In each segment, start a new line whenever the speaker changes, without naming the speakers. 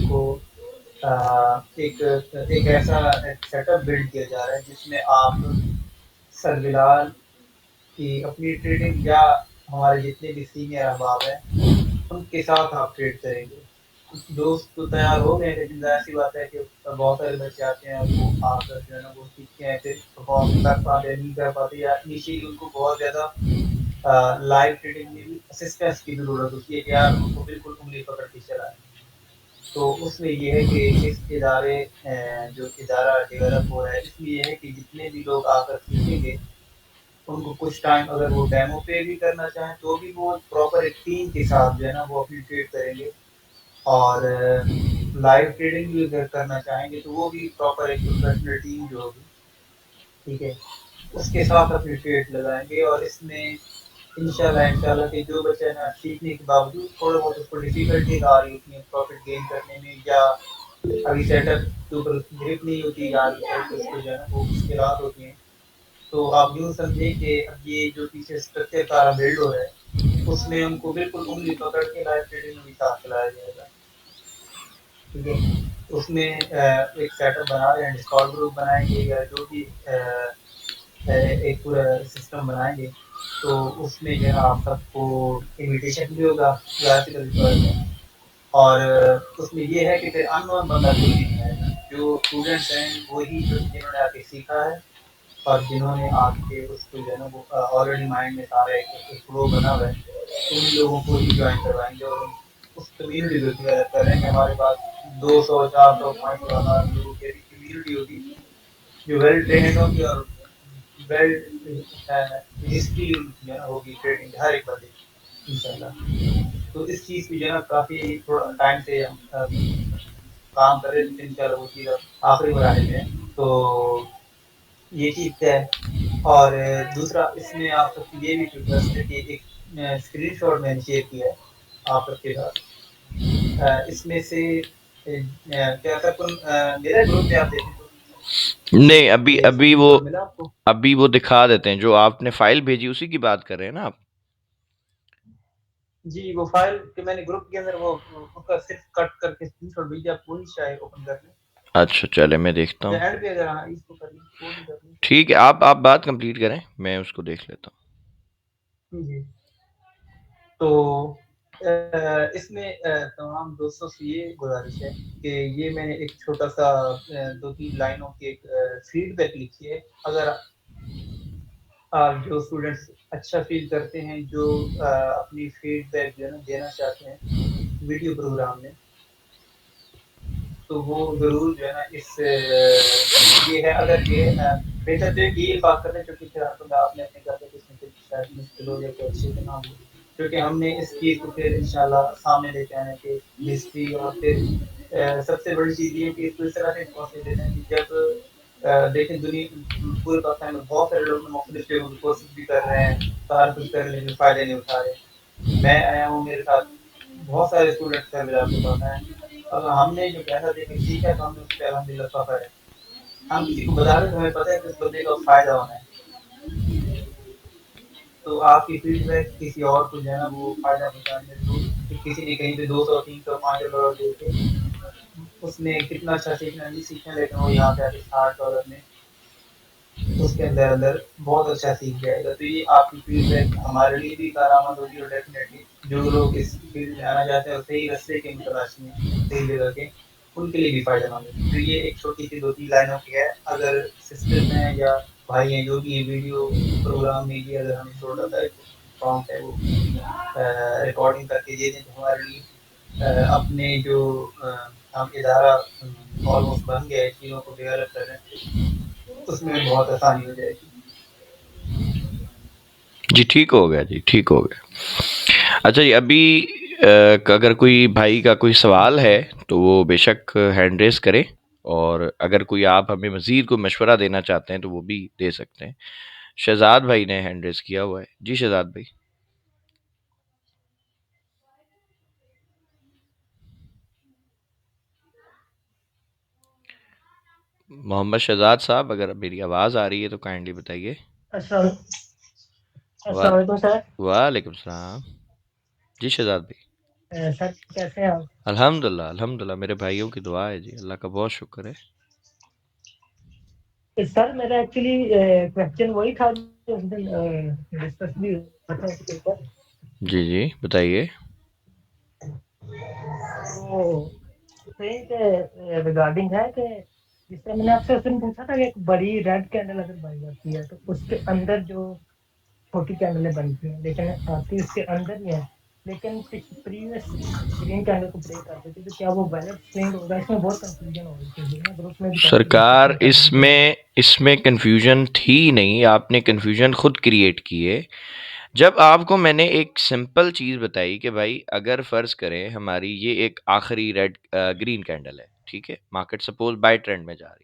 उनको एक एक ऐसा सेटअप बिल्ड किया जा रहा है जिसमें आप सर बिलाल की अपनी ट्रेडिंग या हमारे जितने भी सीनियर अहबाब हैं उनके साथ आप ट्रेड करेंगे। दोस्त तो तैयार हो गए, लेकिन ज़ाहिर-सी बात है कि बहुत सारे बच्चे आते हैं और वो आकर जो है ना वो सीखते हैं, फिर परफ़ॉर्म कर पाते, नहीं कर पाते या इनिशियली उनको बहुत ज़्यादा लाइव ट्रेडिंग में भी असिस्टेंस की ज़रूरत होती है कि यार उनको बिल्कुल उँगली पकड़ के चलाएँ। तो उसमें ये है कि इस इदारे जो इदारा डेवलप हो रहा है, इसमें ये है कि जितने भी लोग आकर सीखेंगे, उनको कुछ टाइम अगर वो डेमो पे भी करना चाहें, तो भी वो प्रॉपर एक टीम के साथ जो है ना वो अपनी ट्रेड करेंगे। और लाइव ट्रेडिंग भी अगर करना चाहेंगे तो वो भी प्रॉपर एक प्रोफेशनल टीम जो होगी, ठीक है, उसके साथ अपनी ट्रेड लगाएँगे और इसमें इंशाल्लाह कि जो बच्चा ना सीखने के बावजूद थोड़ा बहुत उसको डिफ़िकल्टीज़ आ रही होती हैं प्रॉफ़िट गेन करने में या अभी सेटअप के ऊपर उसकी ग्रिप नहीं होती आगे चल के उसको जो है ना वो मुश्किलात होती हैं। तो आप यूँ समझिए कि अब ये जो पीछे स्ट्रक्चर सारा बिल्ड हो रहा है, उसमें उनको बिल्कुल उँगली पकड़ के लाइव ट्रेडिंग में भी साथ चलाया जाएगा। ठीक है? उसमें एक सेटअप बना रहे हैं, डिस्कॉर्ड ग्रुप बनाएँगे या जो भी एक पूरा सिस्टम बनाएँगे, तो उसमें जो है आप सबको इन्विटेशन भी होगा, ज़ाहिर-सी बात है। और उसमें ये है कि फिर अननोन बंदा कोई भी नहीं आएगा, जो स्टूडेंट्स हैं वही जो जिन्होंने आके सीखा है और जिन्होंने आके उसको जो है ना वो ऑलरेडी माइंड में सारा एक फ्लो बना हुआ है, उन्हीं लोगों को ही जॉइन करवाएँगे और उस कम्युनिटी को डेवलप कर रहे हैं कि हमारे पास 200 400 पॉइंट वाला लोगों की ऐसी कम्युनिटी होगी, जो वेल ट्रेन्ड होंगी और वेल हिस्ट्री उनकी जो है ना होगी ट्रेडिंग हर एक बंदे की, इंशाल्लाह। तो इस चीज़ की जो है ना काफ़ी थोड़ा टाइम से हम काम कर रहे थे, इंशाल्लाह वो चीज़ अब आखिरी मराहिल में है। तो ये चीज़ है और दूसरा इसमें आप सबको ये भी रिक्वेस्ट है कि एक स्क्रीनशॉट मैंने शेयर किया है आप सबके साथ। इसमें से क्या तक मेरा ग्रुप पे आप देखें तो
नहीं, अभी
ये
अभी वो
स्क्रीनशॉट मिला आपको?
अभी वो दिखा देते हैं, जो आपने फ़ाइल भेजी उसी की बात कर रहे हैं ना आप?
जी, वो फ़ाइल कि मैंने ग्रुप के अंदर वो उसका सिर्फ़ कट करके स्क्रीनशॉट भेजा, आप वही शायद ओपन कर लें।
अच्छा, चलें मैं देखता
या
हूँ।
एंड पे अगर हाँ, इसको कर लें, वो भी कर लें।
ठीक है, आप बात कंप्लीट करें, मैं उसको देख लेता हूँ।
जी, तो इसमें तमाम दोस्तों से ये गुज़ारिश है कि ये मैंने एक छोटा-सा 2-3 लाइनों की एक फीडबैक लिखी है। अगर जो स्टूडेंट्स अच्छा फ़ील करते हैं, जो अपनी फीडबैक जो है ना देना चाहते हैं वीडियो प्रोग्राम में, तो वो ज़रूर जो है ना इस ये है अगर ये बेहतर तो ये बात कर रहे हैं क्योंकि फिर आपने अपने घर पे किसी से शायद मुश्किल हो या कोई अच्छे से ना हो। क्योंकि हमने इस चीज़ को फिर इंशाल्लाह सामने लेके आने की हिस्ट्री और फिर सबसे बड़ी चीज़ ये है कि इसको इस तरह से पहुँचने देना है कि जब देखें पूरे पाकिस्तान में बहुत सारे लोग मुख्तलिफ जगहों पे कोर्सेज़ भी कर रहे हैं, सारा कुछ कर रहे हैं लेकिन फ़ायदे नहीं उठा रहे। मैं आया हूँ, मेरे साथ बहुत सारे स्टूडेंट्स हैं मेरे आपके पास आए हैं। अब हमने जो पैसा देके सीखा है तो हमने उस पे अल्हम्दुलिल्लाह फ़ख्र है। हम किसी को बता रहे हैं तो हमें पता है कि उस बंदे को फ़ायदा होना है। तो आपकी फीडबैक किसी और को जो है ना वो फ़ायदा पहुँचाने में तो कि किसी ने कहीं पे 200, 300, $500 दे के उसने कितना अच्छा सीखना नहीं सीखा लेकिन वो यहाँ पे आके $60 में उसके अंदर बहुत अच्छा सीख जाएगा। तो ये आपकी फीडबैक हमारे लिए भी कारआमद होगी और डेफ़िनेटली जो लोग इस फील्ड में आना चाहते हैं और सही रास्ते की तलाश में हैं, सही जगह के, उनके लिए भी फ़ायदेमंद होगी। तो ये एक छोटी-सी 2-3 लाइनों की है। अगर सिस्टर्स हैं या भाई हैं जो भी ये वीडियो प्रोग्राम में भी अगर हमें छोटा-सा एक प्रॉम्प्ट है वो रिकॉर्डिंग करके दे दें तो हमारे लिए अपने जो हम इदारा ऑलमोस्ट बन गया है चीज़ों को डेवलप कर रहे हैं, उसमें बहुत आसानी हो जाएगी।
जी, ठीक हो गया जी, ठीक हो गया। अच्छा जी, अभी अगर कोई भाई का कोई सवाल है, तो वो बेशक हैंड रेज़ करे, और अगर कोई आप हमें मज़ीद कोई मशवरा देना चाहते हैं, तो वो भी दे सकते हैं। शहज़ाद भाई ने हैंड रेज़ किया हुआ है। जी, शहज़ाद भाई। मोहम्मद शहज़ाद साहब, अगर मेरी आवाज़ आ रही है तो काइंडली बताइए।
अस्सलाम
वाल
अस्सलाम वालेकुम सर।
वालेकुम सलाम। जी, शहज़ाद भाई।
सर कैसे हैं आप?
अल्हम्दुलिल्लाह, अल्हम्दुलिल्लाह मेरे भाइयों की दुआ है जी, अल्लाह का बहुत शुक्र है।
सर मेरा एक्चुअली क्वेश्चन वही था जो उस दिन डिस्कस भी हुआ था उसके ऊपर।
जी, जी, बताइए।
वो सेम के रिगार्डिंग है कि जिससे मैंने आपसे उस दिन पूछा था कि एक बड़ी रेड कैंडल अगर बन जाती है तो उसके अंदर जो छोटी कैंडलें बनती हैं, लेकिन आती उसके अंदर ही है, लेकिन प्रीवियस ग्रीन कैंडल को ब्रेक कर देती है, तो क्या वो वैलिड स्विंग होगा? इसमें बहुत कंफ्यूजन हो रही थी ना, ग्रुप में भी काफी
सरकार
डिस्कशन चल रही थी।
इसमें कन्फ्यूज़न थी नहीं, आपने कन्फ्यूज़न खुद क्रिएट की है। जब आपको मैंने एक सिंपल चीज़ बताई कि भाई अगर फ़र्ज़ करें हमारी ये एक आखिरी ग्रीन कैंडल है, ठीक है? मार्केट सपोज़ बाय ट्रेंड में जा रही है।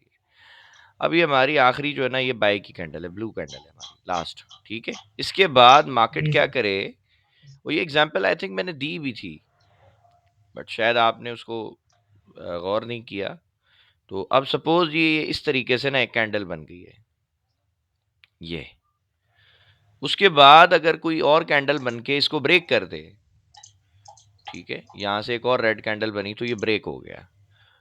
अब ये हमारी आखिरी जो है ना ये बाय की कैंडल है, ब्लू कैंडल है हमारी लास्ट, ठीक है? इसके बाद मार्केट
जी
क्या
सर।
करे, वो ये एग्ज़ाम्पल आई थिंक मैंने दी भी थी, बट शायद आपने उसको गौर नहीं किया। तो अब सपोज़ ये इस तरीके से ना एक कैंडल बन गई है, ये। उसके बाद अगर कोई और कैंडल बन के इसको ब्रेक कर दे, ठीक है? यहाँ से एक और रेड कैंडल बनी तो ये ब्रेक हो गया।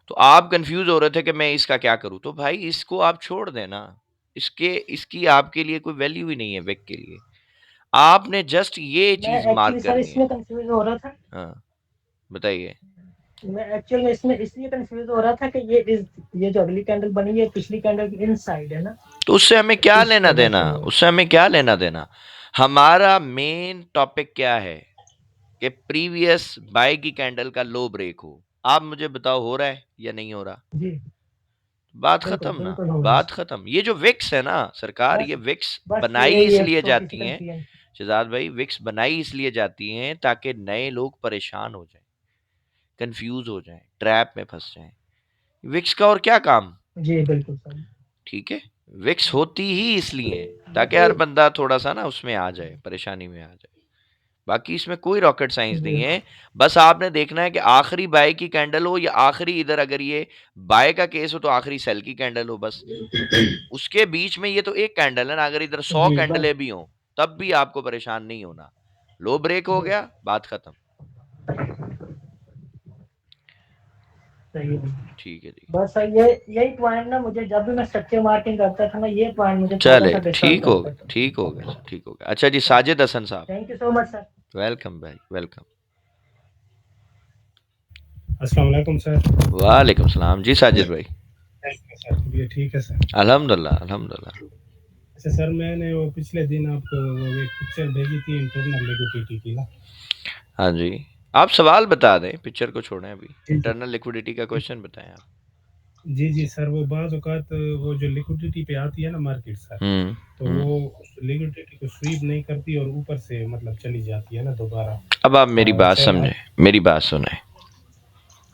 तो आप कंफ्यूज हो रहे थे कि मैं इसका क्या करूं, तो भाई इसको आप छोड़ देना। इसकी आपके लिए कोई वैल्यू ही नहीं है वेक के लिए। आपने जस्ट ये
मैं
चीज मार्क
एक्चुअली सर
करनी है।
इसमें कंफ्यूज हो रहा था।
हाँ, बताइए।
मैं एक्चुअल में इसमें इसलिए कंफ्यूज हो रहा था कि ये जो अगली कैंडल बनी है पिछली कैंडल की इनसाइड है ना,
तो उससे हमें
तो
क्या
इस
लेना
वजह
देना,
से वो।
उससे हमें क्या लेना देना। हमारा मेन टॉपिक क्या है कि प्रीवियस बाय की कैंडल का लो ब्रेक हो। आप मुझे बताओ हो रहा है या नहीं हो रहा।
जी
बात
बिल्कुल
खत्म ना।
बिल्कुल हो रहा
बात
है।
खत्म। ये जो विक्स है ना सरकार,
बस
ये विक्स
बस
बनाई
यही एक
इसलिए
छोटी सी
जाती हैं।
कंफ्यूजन।
शहजाद भाई, विक्स बनाई इसलिए जाती हैं ताकि नए लोग परेशान हो जाएं, कंफ्यूज हो जाएं, ट्रैप में फंस जाएं। विक्स का और क्या काम।
जी बिल्कुल सर।
ठीक है। विक्स होती ही इसलिए है ताकि
बस
हर
ये।
बंदा थोड़ा सा ना उसमें आ जाए, परेशानी में आ जाए। बाकी इसमें कोई रॉकेट साइंस नहीं
जी
है। बस आपने देखना है कि आखिरी बाय की कैंडल हो या आखिरी, इधर अगर ये बाय का केस हो तो आखिरी सेल की कैंडल हो बस। उसके बीच में ये तो एक कैंडल है ना, अगर इधर 100
जी बस।
कैंडलें भी हों तब भी आपको परेशान नहीं होना। लो ब्रेक हो
जी
गया, बात खत्म।
सही है।
ठीक है जी।
बस सर ये यही पॉइंट ना, मुझे जब भी मैं स्ट्रक्चर मार्किंग करता था ना, ये पॉइंट मुझे थोड़ा
चले,
सा डिस्टर्ब
ठीक हो
करता
गया,
था।
ठीक हो गया सर, ठीक हो गया। अच्छा जी, साजिद हसन साहब।
Thank you so much sir.
Welcome भाई, वेलकम।
अस्सलाम वालेकुम सर।
वालेकुम सलाम जी साजिद भाई।
कैसे हैं सर? तबीयत ठीक है सर?
अल्हम्दुलिल्लाह, अल्हम्दुलिल्लाह।
अच्छा सर, मैंने वो पिछले दिन आपको वो एक पिक्चर भेजी थी इंटरनल लिक्विडिटी की ना।
हाँ जी, आप सवाल बता दें, पिक्चर को छोड़ें अभी।
जी जी।
इंटरनल लिक्विडिटी का क्वेश्चन बताएं आप।
जी जी सर, वो बाज़ औक़ात वो जो लिक्विडिटी पे आती है ना मार्केट सर,
हम्म,
तो वो उस लिक्विडिटी को स्वीप नहीं करती और ऊपर से मतलब चली जाती है ना दोबारा।
अब आप मेरी बात
शायद
समझें,
आज।
मेरी बात सुने।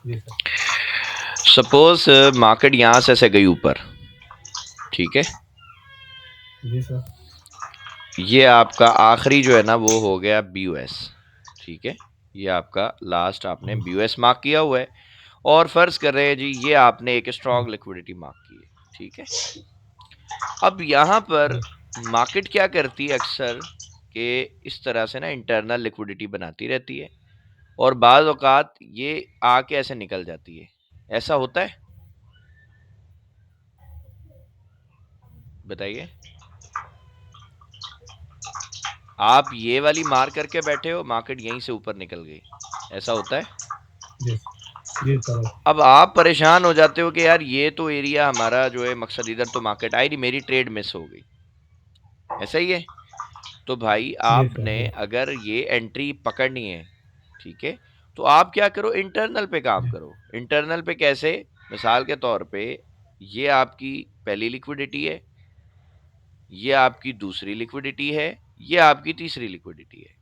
जी सर।
सपोज मार्केट यहां से गई ऊपर, ठीक है?
जी सर।
ये आपका आखिरी जो है ना वो हो गया BOS, ठीक है? ये आपका लास्ट आपने
जी
BOS मार्क किया हुआ है। और फर्ज कर रहे हैं जी ये आपने एक स्ट्रॉन्ग लिक्विडिटी मार्क की है, ठीक है? अब यहाँ पर
जी
मार्केट क्या करती है अक्सर कि इस तरह से ना इंटरनल लिक्विडिटी बनाती रहती है और बाज़ औक़ात ये आके ऐसे निकल जाती है। ऐसा होता है? बताइए। आप ये वाली मार करके बैठे हो, मार्केट यहीं से ऊपर निकल गई। ऐसा होता है?
जी जी सर।
अब आप परेशान हो जाते हो कि यार ये तो एरिया हमारा जो है मकसद, इधर तो मार्केट आई नहीं, मेरी ट्रेड मिस हो गई। ऐसा ही है? तो भाई
जी सर।
आपने
जी
अगर ये एंट्री पकड़नी है, ठीक है? तो आप क्या करो, इंटरनल पे काम
जी
करो। इंटरनल पे कैसे? मिसाल के तौर पे ये आपकी पहली लिक्विडिटी है, ये आपकी दूसरी लिक्विडिटी है, ये आपकी तीसरी लिक्विडिटी है।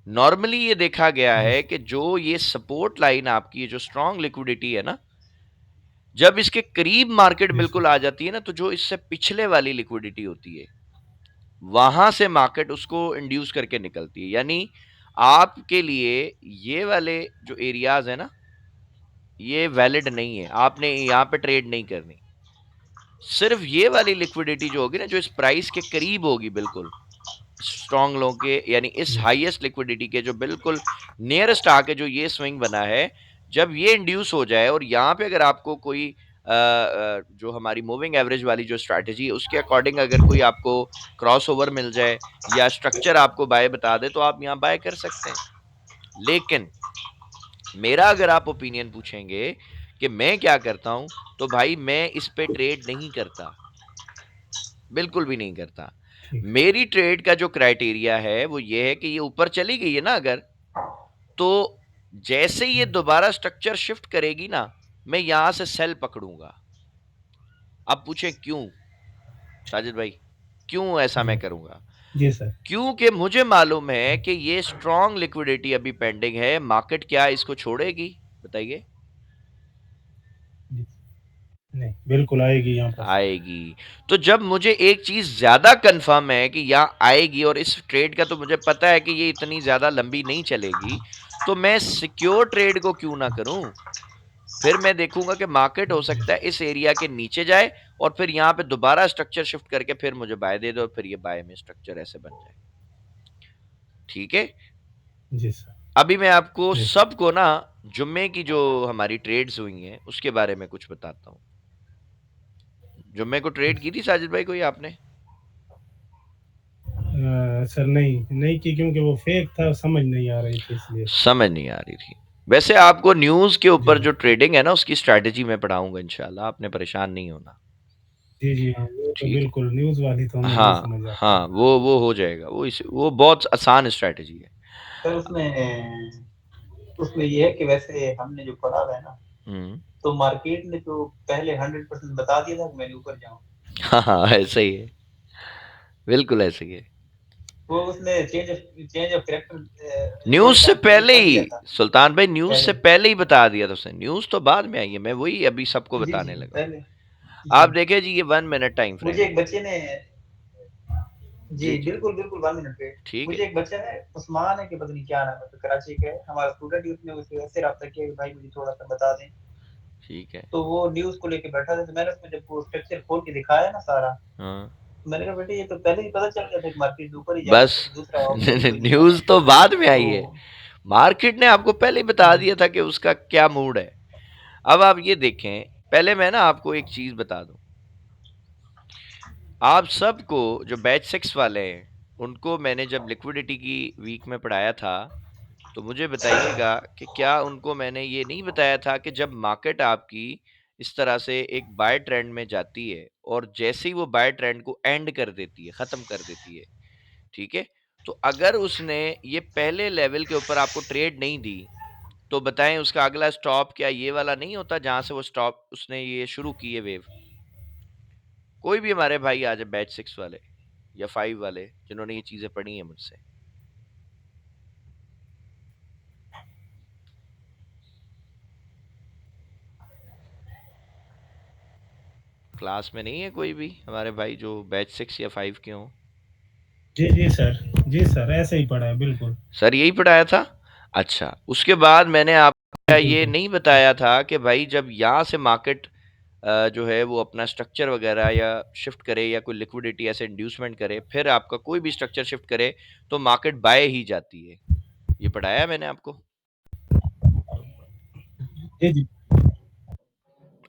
नॉर्मली ये देखा गया
जी
है कि जो ये सपोर्ट लाइन आपकी है, जो स्ट्रांग लिक्विडिटी है ना, जब इसके करीब मार्केट
जी सर।
बिल्कुल आ जाती है ना, तो जो इससे पिछले वाली लिक्विडिटी होती है वहां से मार्केट उसको इंड्यूस करके निकलती है। यानी आपके लिए ये वाले जो एरियाज है ना, ये वैलिड नहीं है, आपने यहाँ पे ट्रेड नहीं करनी। सिर्फ ये वाली लिक्विडिटी जो होगी ना, जो इस प्राइस के करीब होगी बिल्कुल, स्ट्रॉन्ग लो के, यानी इस हाईएस्ट लिक्विडिटी के जो बिल्कुल नियरेस्ट आके जो ये स्विंग बना है, जब ये इंड्यूस हो जाए और यहाँ पे अगर आपको कोई जो हमारी मूविंग एवरेज वाली जो स्ट्रैटेजी है उसके अकॉर्डिंग अगर कोई आपको क्रॉस ओवर मिल जाए या स्ट्रक्चर आपको बाय बता दे, तो आप यहाँ बाय कर सकते हैं। लेकिन मेरा अगर आप ओपिनियन पूछेंगे कि मैं क्या करता हूं, तो भाई मैं इस पे ट्रेड नहीं करता, बिल्कुल भी नहीं करता।
ठीक।
मेरी ट्रेड का जो क्राइटेरिया है वो ये है कि ये ऊपर चली गई है ना अगर, तो जैसे ही ये दोबारा स्ट्रक्चर शिफ्ट करेगी ना, मैं यहां से सेल पकड़ूंगा। अब पूछे क्यों साजिद भाई, क्यों ऐसा मैं करूंगा?
जी सर।
क्योंकि मुझे मालूम है कि ये स्ट्रॉन्ग लिक्विडिटी अभी पेंडिंग है, मार्केट क्या इसको छोड़ेगी? बताइए।
नहीं, बिल्कुल आएगी यहाँ पर।
आएगी। तो जब मुझे एक चीज ज्यादा कंफर्म है कि यहाँ आएगी और इस ट्रेड का तो मुझे पता है कि ये इतनी ज्यादा लंबी नहीं चलेगी, तो मैं सिक्योर ट्रेड को क्यों ना करूं? फिर मैं देखूंगा कि मार्केट हो सकता है इस एरिया के नीचे जाए और फिर यहाँ पे दोबारा स्ट्रक्चर शिफ्ट करके फिर मुझे बाय दे दो और फिर ये बाय में स्ट्रक्चर ऐसे बन जाए। ठीक है।
जी सर।
अभी मैं आपको
जी।
सबको ना जुम्मे की जो हमारी ट्रेड्स हुई हैं उसके बारे में कुछ बताता हूँ। जुम्मे को ट्रेड की थी साजिद भाई कोई आपने?
सर नहीं की, क्योंकि वो फेक था, समझ नहीं आ रही थी इसलिए।
समझ नहीं आ रही थी। वैसे आपको न्यूज के ऊपर
जी
जो ट्रेडिंग है ना उसकी स्ट्रैटेजी मैं पढ़ाऊंगा इंशाल्लाह, आपने परेशान नहीं होना।
जी जी हाँ, वो तो
ठीक है।
बिल्कुल न्यूज़ वाली तो हमें नहीं
हाँ
समझ आती।
हाँ, वो हो जाएगा, वो बहुत आसान स्ट्रैटेजी है।
सर उसमें ये है कि वैसे हमने जो पढ़ा हुआ है ना,
हम्म।
तो मार्केट ने तो पहले 100% बता दिया था कि मैं ऊपर जाऊं।
हाँ हाँ, ऐसा ही है, बिल्कुल ऐसे ही है।
वो उसने चेंज ऑफ कैरेक्टर
न्यूज
थोड़े
से
टाइम पहले
पहले
कर
ही
दिया था।
सुल्तान भाई, न्यूज से
पहले
पहले ही बता दिया था उसने, न्यूज तो बाद में आई है, मैं वही अभी सबको
जी जी
बताने लगा हूँ।
पहले
आप
जी।
देखे जी, ये 1 मिनट टाइम
मुझे
फ्रेम है।
एक बच्चे ने जी
जी जी।
बिल्कुल बिल्कुल 1 मिनट पे
ठीक
मुझे
है।
एक बच्चा है, उस्मान है कि पता नहीं क्या नाम है, तो कराची का है, हमारा स्टूडेंट ही, उसने उससे ऐसे रब्ता किया कि भाई मुझे थोड़ा सा बता दें।
ठीक है।
तो वो न्यूज को लेके बैठा था, तो मैंने उसको जब वो स्ट्रक्चर खोल के दिखाया ना सारा,
हाँ।
तो मैंने कहा बेटे ये तो पहले ही पता चल गया था कि मार्केट ऊपर ही जाएगी,
बस
तो दूसरा ऑप्शन कोई नहीं था।
न्यूज तो बाद में आई
तो
है, मार्केट ने आपको पहले ही बता दिया था कि उसका क्या मूड है। अब आप ये देखें, पहले मैं ना आपको एक चीज बता दूं, आप सबको जो बैच 6 वाले हैं उनको मैंने जब लिक्विडिटी की वीक में पढ़ाया था, तो मुझे बताइएगा कि क्या उनको मैंने ये नहीं बताया था कि जब मार्केट आपकी इस तरह से एक बाय ट्रेंड में जाती है और जैसे ही वो बाय ट्रेंड को एंड कर देती है, खत्म कर देती है, ठीक है, तो अगर उसने ये पहले लेवल के ऊपर आपको ट्रेड नहीं दी, तो बताएं उसका अगला स्टॉप क्या ये वाला नहीं होता जहां से वो स्टॉप उसने ये शुरू की है वेव? कोई भी हमारे भाई आ जाए बैच 6 वाले या 5 वाले जिन्होंने ये चीजें पढ़ी हैं मुझसे। क्लास में नहीं है कोई भी हमारे भाई जो बैच 6 या 5 के हों?
जी जी सर। जी सर, ऐसे ही पढ़ा है बिल्कुल।
सर यही पढ़ाया था। अच्छा, उसके बाद मैंने आपको ये
बिल्कुल।
नहीं बताया था कि भाई जब यहाँ से मार्केट जो है वो अपना स्ट्रक्चर वगैरह या शिफ्ट करे या कोई लिक्विडिटी ऐसे इंड्यूसमेंट करे, फिर आपका कोई भी स्ट्रक्चर शिफ्ट करे, तो मार्केट बाय ही जाती है। ये पढ़ाया मैंने आपको।
जी जी।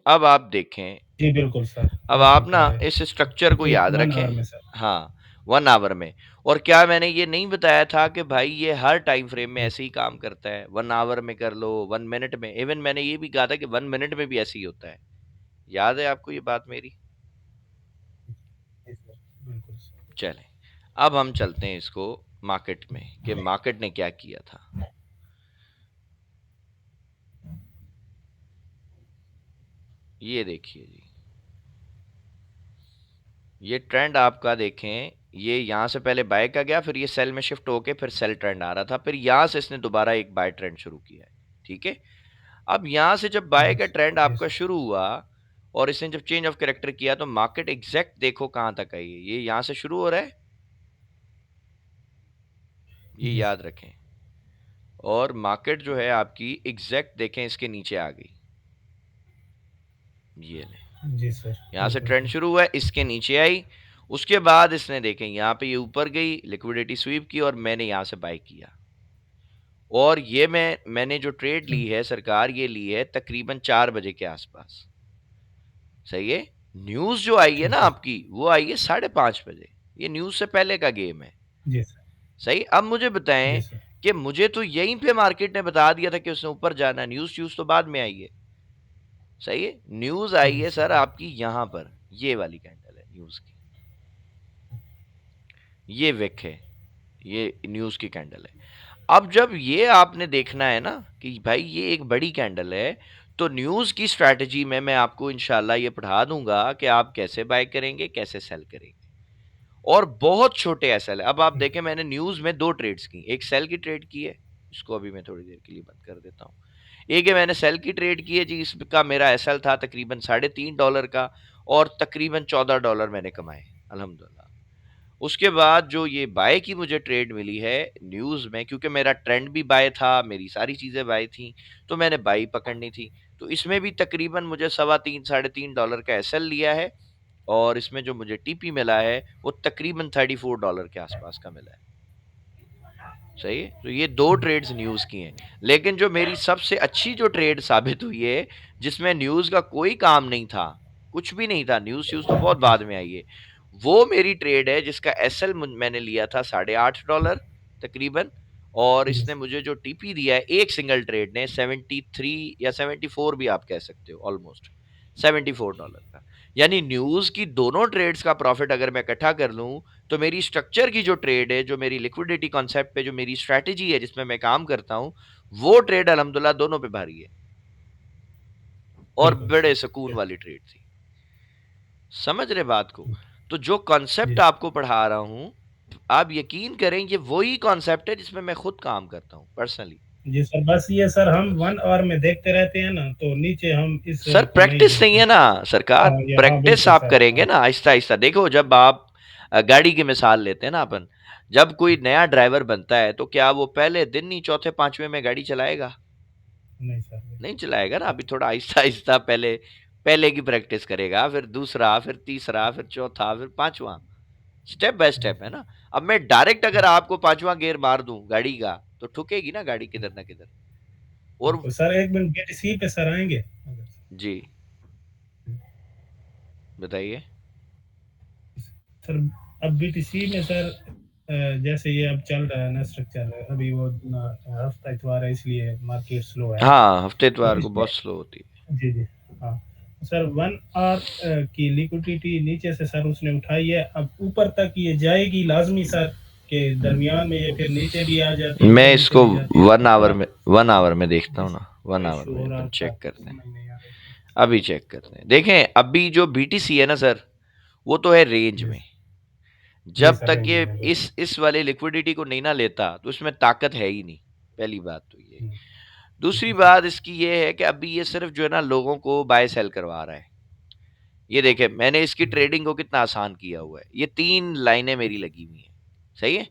अब आप देखें,
जी बिल्कुल सर,
अब
बिल्कुल
आप ना
पढ़ा है।
इस स्ट्रक्चर को
एक
याद
1
रखें।
आवर में सर।
हाँ, 1 आवर में। और क्या मैंने ये नहीं बताया था कि भाई ये हर टाइम फ्रेम में
जी
ऐसे ही काम करता है, 1 आवर में कर लो, 1 मिनट में, इवन मैंने ये भी कहा था कि 1 मिनट में भी ऐसे ही होता है। याद है आपको ये बात मेरी?
जी सर, बिल्कुल सर।
चलें, अब हम चलते हैं इसको मार्केट में कि मार्केट ने क्या किया था। ये देखिए जी, ये ट्रेंड आपका देखें, ये यहाँ से पहले बाय का गया, फिर ये सेल में शिफ्ट होके फिर सेल ट्रेंड आ रहा था, फिर यहाँ से इसने दोबारा एक बाय ट्रेंड शुरू किया है। ठीक है। अब यहाँ से जब बाय का ट्रेंड
जी
आपका
सर।
शुरू हुआ और इसने जब चेंज ऑफ कैरेक्टर किया, तो मार्केट एग्जैक्ट देखो कहां तक आई है, ये यहाँ से शुरू हो रहा है, ये
जी
याद
सर।
रखें। और मार्केट जो है आपकी एग्जैक्ट देखें इसके नीचे आ गई, ये ले,
जी सर,
यहां से
बिल्कुल
ट्रेंड
सर।
शुरू हुआ है, इसके नीचे आई उसके बाद इसने देखें यहाँ पे ये ऊपर गई, लिक्विडिटी स्वीप की और मैंने यहाँ से बाय किया। और ये मैंने जो ट्रेड ली है सरकार, ये ली है तकरीबन 4 बजे के आसपास। सही है। न्यूज़ जो आई है ना
ठीक है
आपकी, वो आई है 5:30 बजे। ये न्यूज़ से पहले का गेम है।
जी सर।
सही। अब मुझे बताएं
जी सर।
कि मुझे तो यहीं पे मार्केट ने बता दिया था कि उसने ऊपर जाना। न्यूज़ तो बाद में आई है। सही है। न्यूज़ आई
जी
है
सर।
सर आपकी यहाँ पर, ये वाली कैंडल है न्यूज़ की, ये विक है, ये न्यूज़ की कैंडल है। अब जब ये आपने देखना है ना कि भाई ये एक बड़ी कैंडल है, तो न्यूज़ की स्ट्रैटेजी में मैं आपको इंशाल्लाह ये पढ़ा दूंगा कि आप कैसे बाय करेंगे, कैसे सेल करेंगे। और बहुत छोटे एसएल है। अब आप देखें, मैंने न्यूज़ में 2 ट्रेड्स की। एक सेल की ट्रेड की है, इसको अभी मैं थोड़ी देर के लिए बंद कर देता हूँ। एक है मैंने सेल की ट्रेड की है जी, इसका मेरा एसएल था तकरीबन $3.5 का और तकरीबन $14 मैंने कमाए अल्हम्दुलिल्लाह। उसके बाद जो ये बाय की मुझे ट्रेड मिली है न्यूज़ में, क्योंकि मेरा ट्रेंड भी बाय था, मेरी सारी चीज़ें बाय थी, तो मैंने बाई पकड़नी थी। तो इसमें भी तकरीबन मुझे $3.5 का एसएल लिया है और इसमें जो मुझे टीपी मिला है वो तकरीबन $34 के आसपास का मिला है। सही है। तो ये 2 ट्रेड्स न्यूज़ की हैं। लेकिन जो मेरी सबसे अच्छी जो ट्रेड साबित हुई है, जिसमें न्यूज़ का कोई काम नहीं था, कुछ भी नहीं था, न्यूज़ तो बहुत बाद में आई है, वो मेरी ट्रेड है जिसका एसएल मैंने लिया था $8.5 तकरीबन, और
जी
इसने
सर।
मुझे जो टीपी दिया है एक सिंगल ट्रेड ने 73 या 74 भी आप कह सकते हो, ऑलमोस्ट $74 का। यानी न्यूज़ की दोनों ट्रेड्स का प्रॉफिट अगर मैं इकट्ठा कर लूं, तो मेरी स्ट्रक्चर की जो ट्रेड है, जो मेरी लिक्विडिटी कॉन्सेप्ट पे जो मेरी स्ट्रैटेजी है जिसमें मैं काम करता हूं, वो ट्रेड अल्हम्दुलिल्लाह दोनों पे भारी है और
बिल्कुल
बड़े सुकून
सर।
वाली ट्रेड थी। समझ रहे बात को? तो जो कॉन्सेप्ट
जी
आपको पढ़ा रहा हूं, आप यकीन करें ये वही कॉन्सेप्ट है जिसमें मैं खुद काम करता हूं पर्सनली।
जी सर, बस ये सर हम
बस
1 आवर में देखते रहते हैं ना, तो नीचे हम इस
सर
को नहीं
प्रैक्टिस नहीं
देखते।
है ना सरकार,
हाँ, ये हाँ,
प्रैक्टिस
बिल्कुल
आप
सर।
करेंगे
हाँ,
ना आहिस्ता आहिस्ता। देखो, जब आप गाड़ी की मिसाल लेते हैं ना अपन, जब कोई नया ड्राइवर बनता है तो क्या वो पहले दिन ही चौथे पांचवें में गाड़ी चलाएगा?
नहीं सर,
नहीं
बिल्कुल।
चलाएगा ना। अभी थोड़ा आहिस्ता आहिस्ता पहले पहले की प्रैक्टिस करेगा, फिर दूसरा, फिर तीसरा, फिर चौथा, फिर पांचवा, स्टेप बाय स्टेप है ना। अब मैं डायरेक्ट अगर आपको पांचवा गियर मार दूं गाड़ी का, तो ठुकेगी ना गाड़ी किधर ना किधर। और
बिल्कुल सर, 1 मिनट बीटीसी पे सर आएँगे?
जी बताइए।
सर, अब बीटीसी में सर जैसे ये अब चल रहा है ना स्ट्रक्चर, अभी वो हफ्ता इतवार है इसलिए मार्केट स्लो है।
हाँ, हफ्ते
तो
इतवार को
इसमें
बहुत स्लो होती है।
जी, जी। हाँ, सर 1 आवर की लिक्विडिटी नीचे से सर उसने उठाई है, अब ऊपर तक ये जाएगी लाज़मी सर, के दरमियान में ये फिर नीचे भी आ जाती है,
मैं
ऊपर भी
इसको
चली जाती है, तो
1 आवर
थोड़ा
में 1 आवर में देखता हूँ
जैसे
ना। 1 आवर
इश्यू
में
हो रहा
अपन
था,
चेक करते हैं।
समझ नहीं आ रही थी।
अभी चेक करते हैं। देखें, अभी जो बीटीसी है ना सर, वो तो है रेंज
जी,
में।
जी
जब
सर,
तक
रेंज
ये
में बिल्कुल।
इस वाले लिक्विडिटी को नहीं ना लेता, तो इसमें ताकत है ही नहीं। पहली बात तो ये।
हुँ,
दूसरी
बिल्कुल सर।
बात इसकी ये है कि अभी ये सिर्फ जो है ना लोगों को बाय सेल करवा रहा है। ये देखें, मैंने इसकी
हुँ,
ट्रेडिंग को कितना आसान किया हुआ है। ये 3 लाइनें मेरी लगी हुई हैं। सही है।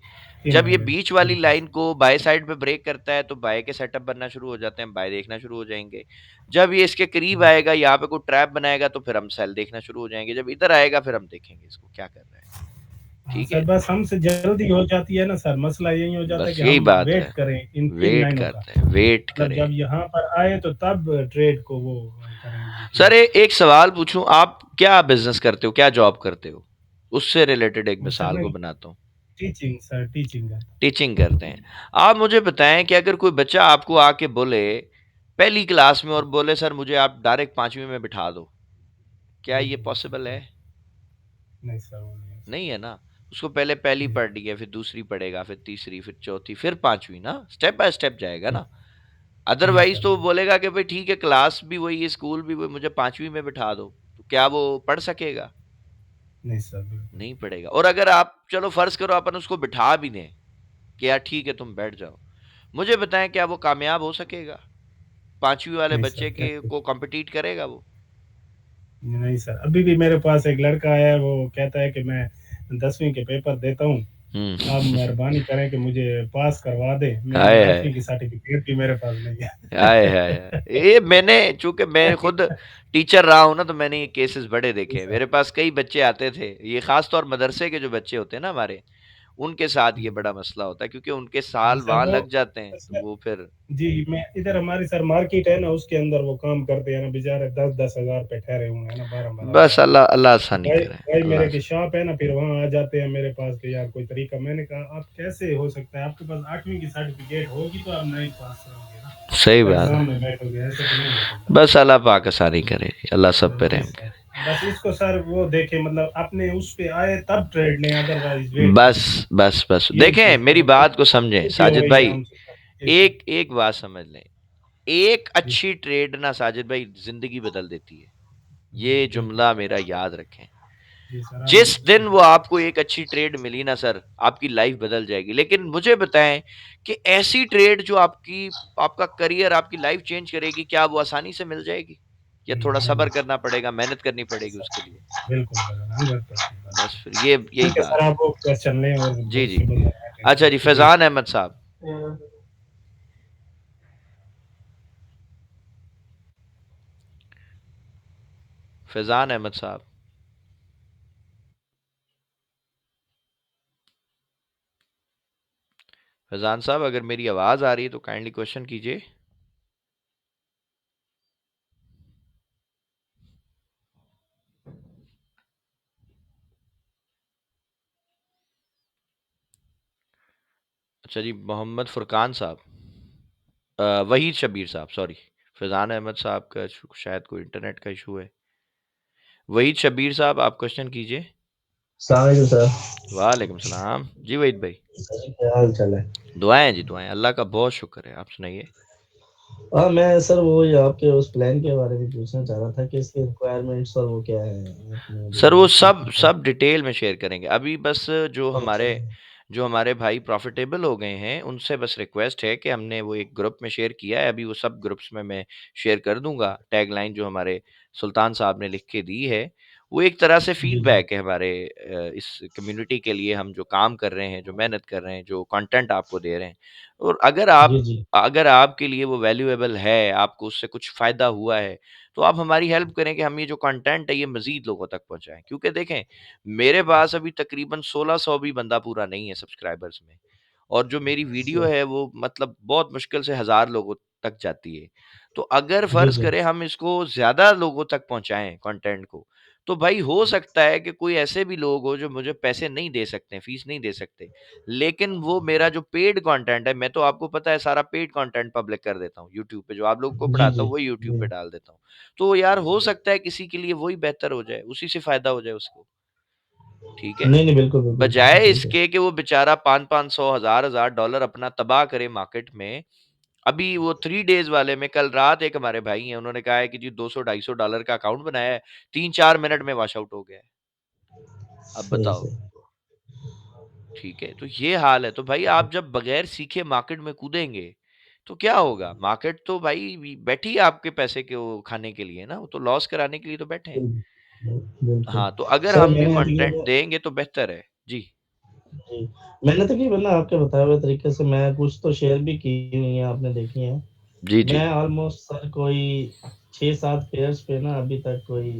3
जब ये
महीने में,
बीच वाली
बिल्कुल
लाइन
सर।
को बाय साइड पे ब्रेक करता है, तो बाय के सेटअप बनना शुरू हो जाते हैं, बाय देखना शुरू हो जाएंगे। जब ये इसके करीब
हुँ,
आएगा, यहाँ पे कोई ट्रैप बनाएगा, तो फिर हम सेल देखना शुरू हो जाएंगे। जब इधर आएगा, फिर हम देखेंगे इसको क्या कर रहा है।
हाँ,
ठीक
सर
है।
बस हमसे जल्दी हो जाती है ना सर, मसला यही हो जाता है
बस
कि
यही
हम
बात
वेट
है।
करें इन 3
वेट
लाइनों का।
करते हैं, वेट
मतलब
करें।
जब यहाँ पर आए तो तब ट्रेड को वो करेंगे
सर
यूज़।
एक सवाल पूछूं, आप क्या बिजनेस करते हो, क्या जॉब करते हो? उससे रिलेटेड एक
सर
मिसाल
मैं
को बनाता हूँ।
टीचिंग सर, टीचिंग करता हूँ।
टीचिंग करते हैं। आप मुझे बताएं कि अगर कोई बच्चा आपको आके बोले पहली क्लास में, और बोले सर मुझे आप डायरेक्ट पांचवी में बिठा दो, क्या ये
बिल्कुल सर,
पॉसिबल है?
नहीं सर, वो नहीं है सर।
नहीं है ना। उसको पहले पहली
जी,
पढ़नी है, फिर दूसरी पढ़ेगा, फिर तीसरी, फिर चौथी, फिर पांचवी ना, स्टेप बाय स्टेप जाएगा ना।
जी
अदरवाइज
सर,
तो वो
बिल्कुल।
बोलेगा कि भाई ठीक है, क्लास भी वही है, स्कूल भी वही, मुझे पांचवी में बिठा दो, तो क्या वो पढ़ सकेगा?
नहीं सर, बिल्कुल
नहीं
नहीं।
पढ़ेगा। और अगर आप चलो फर्ज करो अपन उसको बिठा भी दें कि यार ठीक है तुम बैठ जाओ, मुझे बताएं क्या वो कामयाब हो सकेगा? पांचवी वाले
नहीं सर,
बच्चे के
कैसे?
को कॉम्पिटिट करेगा वो?
नहीं सर, अभी भी मेरे पास एक लड़का है, वो कहता है कि मैं 10वीं के पेपर देता हूँ, आप
हुँ।
मेहरबानी करें कि मुझे पास करवा दें। मेरी
हाय,
8वीं
हाय!
की सर्टिफ़िकेट भी मेरे पास नहीं
हाय, हाय, हाय!
है।
ये मैंने चूँकि मैं खुद टीचर रहा हूँ ना, तो मैंने ये केसेस बड़े देखे
जी
हैं।
सर।
मेरे पास कई बच्चे आते थे, ये ख़ास तौर मदरसे के जो बच्चे होते हैं ना हमारे, उनके साथ ये
जी।
बड़ा मसला होता है क्योंकि उनके
जी
साल
सर,
वहाँ
वो
लग जाते हैं, तो
सर
वो फिर
जी, मैं इधर हमारी सर मार्केट है ना, उसके अंदर वो काम करते हैं ना, बेचारे 10-10 हज़ार पे ठहरे हुए हैं ना, 12-12
बस
हज़ार पे।
अल्लाह अल्लाह
तो
आसानी
भाई
करे,
भाई
अल्लाह
मेरे की
आसा
शॉप है ना, फिर वहाँ आ जाते हैं मेरे पास कि यार कोई तरीका। मैंने कहा, आप कैसे हो सकता है? आपके पास 8वीं की सर्टिफ़िकेट होगी तो आप 9th पास करोगे ना,
सही
तो
बात है।
एग्ज़ाम में बैठोगे, ऐसे तो नहीं हो सकता।
बस अल्लाह पाक आसानी करे, अल्लाह सब पे
जी
रहम
सर,
करे।
बस इसको सर वो देखें, मतलब अपने उस पे आए तब ट्रेड लें, अदरवाइज़ वेट
बस,
करें।
बस, बस।
यही
देखें,
चीज़
मेरी
मतलब
बात को समझें
खुशी हो
साजिद
गई है
भाई,
हमसे सर। जी सर।
एक एक बात समझ लें, एक
जी
अच्छी
सर।
ट्रेड ना साजिद भाई ज़िंदगी बदल देती है।
जी,
ये
बिल्कुल
जुमला
सर।
मेरा याद रखें।
जी सर, आपने
जिस
सही
दिन वो
कहा।
आपको एक अच्छी ट्रेड मिली ना सर, आपकी लाइफ़ बदल जाएगी। लेकिन मुझे बताएँ कि ऐसी ट्रेड जो आपका करियर, आपकी लाइफ़ चेंज करेगी, क्या वो आसानी से मिल जाएगी? या थोड़ा
नहीं
सब्र करना पड़ेगा, मेहनत करनी पड़ेगी
सर,
उसके लिए?
बिल्कुल सर, 100% बात
बस
है।
फिर ये यही
ठीक है
बात
सर,
है।
आप वो क्वेश्चन लें और
जी, जी।
दूसरे बंदे को अटेंड
अच्छा जी,
करें। जी
फैज़ान
सर।
अहमद साहब। फैज़ान अहमद साहब। फैज़ान साहब अगर मेरी आवाज़ आ रही है तो काइंडली क्वेश्चन कीजिए। अच्छा जी, मोहम्मद फुरकान साहब। वहीद शब्बीर साहब, सॉरी। फैज़ान अहमद साहब का शायद कोई इंटरनेट का इशू है। वहीद शब्बीर साहब आप क्वेश्चन कीजिए।
अस्सलाम वालेकुम सर।
वालेकुम सलाम। जी वहीद भाई।
सर क्या हाल चाल है?
दुआएँ जी दुआएँ, अल्लाह का बहुत शुक्र है। आप सुनाइए?
हाँ, मैं सर वो ये आपके उस प्लान के बारे में पूछना चाह रहा था कि इसकी रिक्वायरमेंट्स और वो क्या है? आपने
सर
जो
वो
आपको
सब
पता है।
सब डिटेल में शेयर करेंगे। अभी बस
ओके।
जो हमारे भाई प्रॉफ़िटेबल हो गए हैं, उनसे बस रिक्वेस्ट है कि हमने वो एक ग्रुप में शेयर किया है, अभी वो सब ग्रुप्स में मैं शेयर कर दूँगा। टैगलाइन जो हमारे सुल्तान साहब ने लिख के दी है, वो एक तरह से
जी, जी।
फ़ीडबैक है हमारे इस कम्युनिटी के लिए हम जो काम कर रहे हैं, जो मेहनत कर रहे हैं, जो कंटेंट आपको दे रहे हैं। और
जी, जी।
अगर आपके लिए वो वैल्यूएबल है, आपको उससे कुछ फ़ायदा हुआ है, तो आप हमारी हेल्प करें कि हम ये जो कंटेंट है ये मज़ीद लोगों तक पहुँचाएँ। क्योंकि देखें, मेरे पास अभी तकरीबन 1600 भी बंदा पूरा नहीं है सब्सक्राइबर्स में और जो मेरी वीडियो
स
है वो मतलब बहुत मुश्किल से 1000 लोगों तक जाती है। तो अगर
जी,
फ़र्ज़
जी।
करें हम इसको ज़्यादा लोगों तक पहुँचाएँ कंटेंट को, तो भाई हो सकता है कि कोई ऐसे भी लोग हो जो मुझे पैसे नहीं दे सकते, फ़ीस नहीं दे सकते। लेकिन वो मेरा जो पेड कंटेंट है, मैं तो आपको पता है सारा पेड कंटेंट पब्लिक कर देता हूँ यूट्यूब पे, जो आप लोगों को
जी,
पढ़ाता
जी।
हूँ, वही यूट्यूब
जी।
पे डाल देता हूँ। तो यार हो सकता है किसी के लिए वही बेहतर हो जाए, उसी से फ़ायदा हो जाए उसको, ठीक है?
नहीं, नहीं, बिल्कुल, बिल्कुल सर,
बजाए
बिल्कुल।
इसके कि वो बेचारा 5-500, हज़ार-हज़ार डॉलर अपना तबाह करे मार्केट में, अभी वो 3 डेज़ वाले में कल रात एक हमारे भाई हैं, उन्होंने कहा है कि जी 200 $250 का अकाउंट बनाया है, 3-4 मिनट में वॉश आउट हो गया है। अब
सही,
बताओ,
सही।
ठीक है? तो ये हाल है, तो भाई आप जब बगैर सीखे मार्केट में कूदेंगे, तो क्या होगा? मार्केट तो भाई बैठी है आपके पैसे को खाने के लिए ना, वो तो लॉस कराने के लिए तो बैठे हैं।
बिल्कुल।
हाँ, तो अगर
सर
हम ये
मैंने
कंटेंट
तकरीबन
देंगे तो बेहतर है। जी।
जी, मैंने तकरीबन ना आपके बताए हुए तरीके से मैं कुछ तो शेयर भी की नहीं है, आपने देखी हैं।
जी, जी।
मैं ऑलमोस्ट सर कोई 6-7 पेयर्स पे ना अभी तक कोई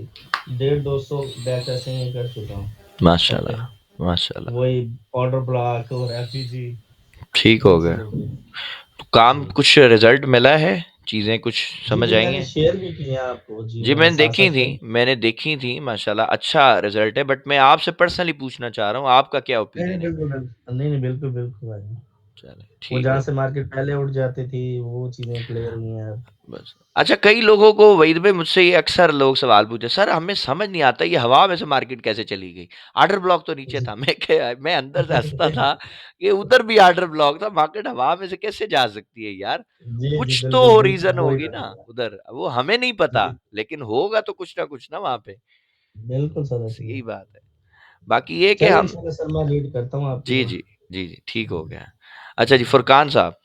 150-200 बैच ऐसे ही कर चुका हूँ
माशाल्लाह,
हफ्ते।
माशाल्लाह।
वही ऑर्डर ब्लॉक और एफईजी
ठीक
इन
हो गया।
चीज़ों पे।
तो काम
जी।
कुछ रिज़ल्ट मिला है? चीज़ें कुछ
जी,
समझ
जी,
आई
मैंने
हैं?
शेयर भी किए हैं आपको। जी,
जी,
मैंने साथ-साथ शेयर
मैंने देखी थी माशाल्लाह अच्छा रिज़ल्ट है, बट मैं आपसे पर्सनली पूछना चाह रहा हूँ, आपका क्या
नहीं, नहीं,
ओपिनियन है?
बिल्कुल, बिल्कुल। नहीं, नहीं, बिल्कुल, बिल्कुल भाई।
चलें,
वो
ठीक
जहाँ
है।
से मार्केट पहले उठ जाती थी, वो चीज़ें क्लियर हुई हैं अब।
बस। अच्छा कई लोगों को वहीद भाई मुझसे ये अक्सर लोग सवाल पूछते सर हमें समझ नहीं आता ये हवा में से मार्केट कैसे चली गई आर्डर ब्लॉक तो नीचे
जी।
था मैं अंदर से हंसता था कि उधर भी आर्डर ब्लॉक था मार्केट हवा में से कैसे जा सकती है यार
जी, जी,
कुछ
बिल्कुल,
तो
बिल्कुल
रीजन
वही
होगी
था
ना
मेरा।
उधर वो हमें नहीं पता
जी,
लेकिन होगा तो कुछ ना वहां पे
बिल्कुल सर
बस
ऐसे ही
यही
है।
बात है बाकी ये कि
चलिए
हम
इंशाल्लाह सर मैं रीड करता हूँ आपकी
जी
वो।
जी जी जी ठीक हो गया अच्छा जी फुरकान साहब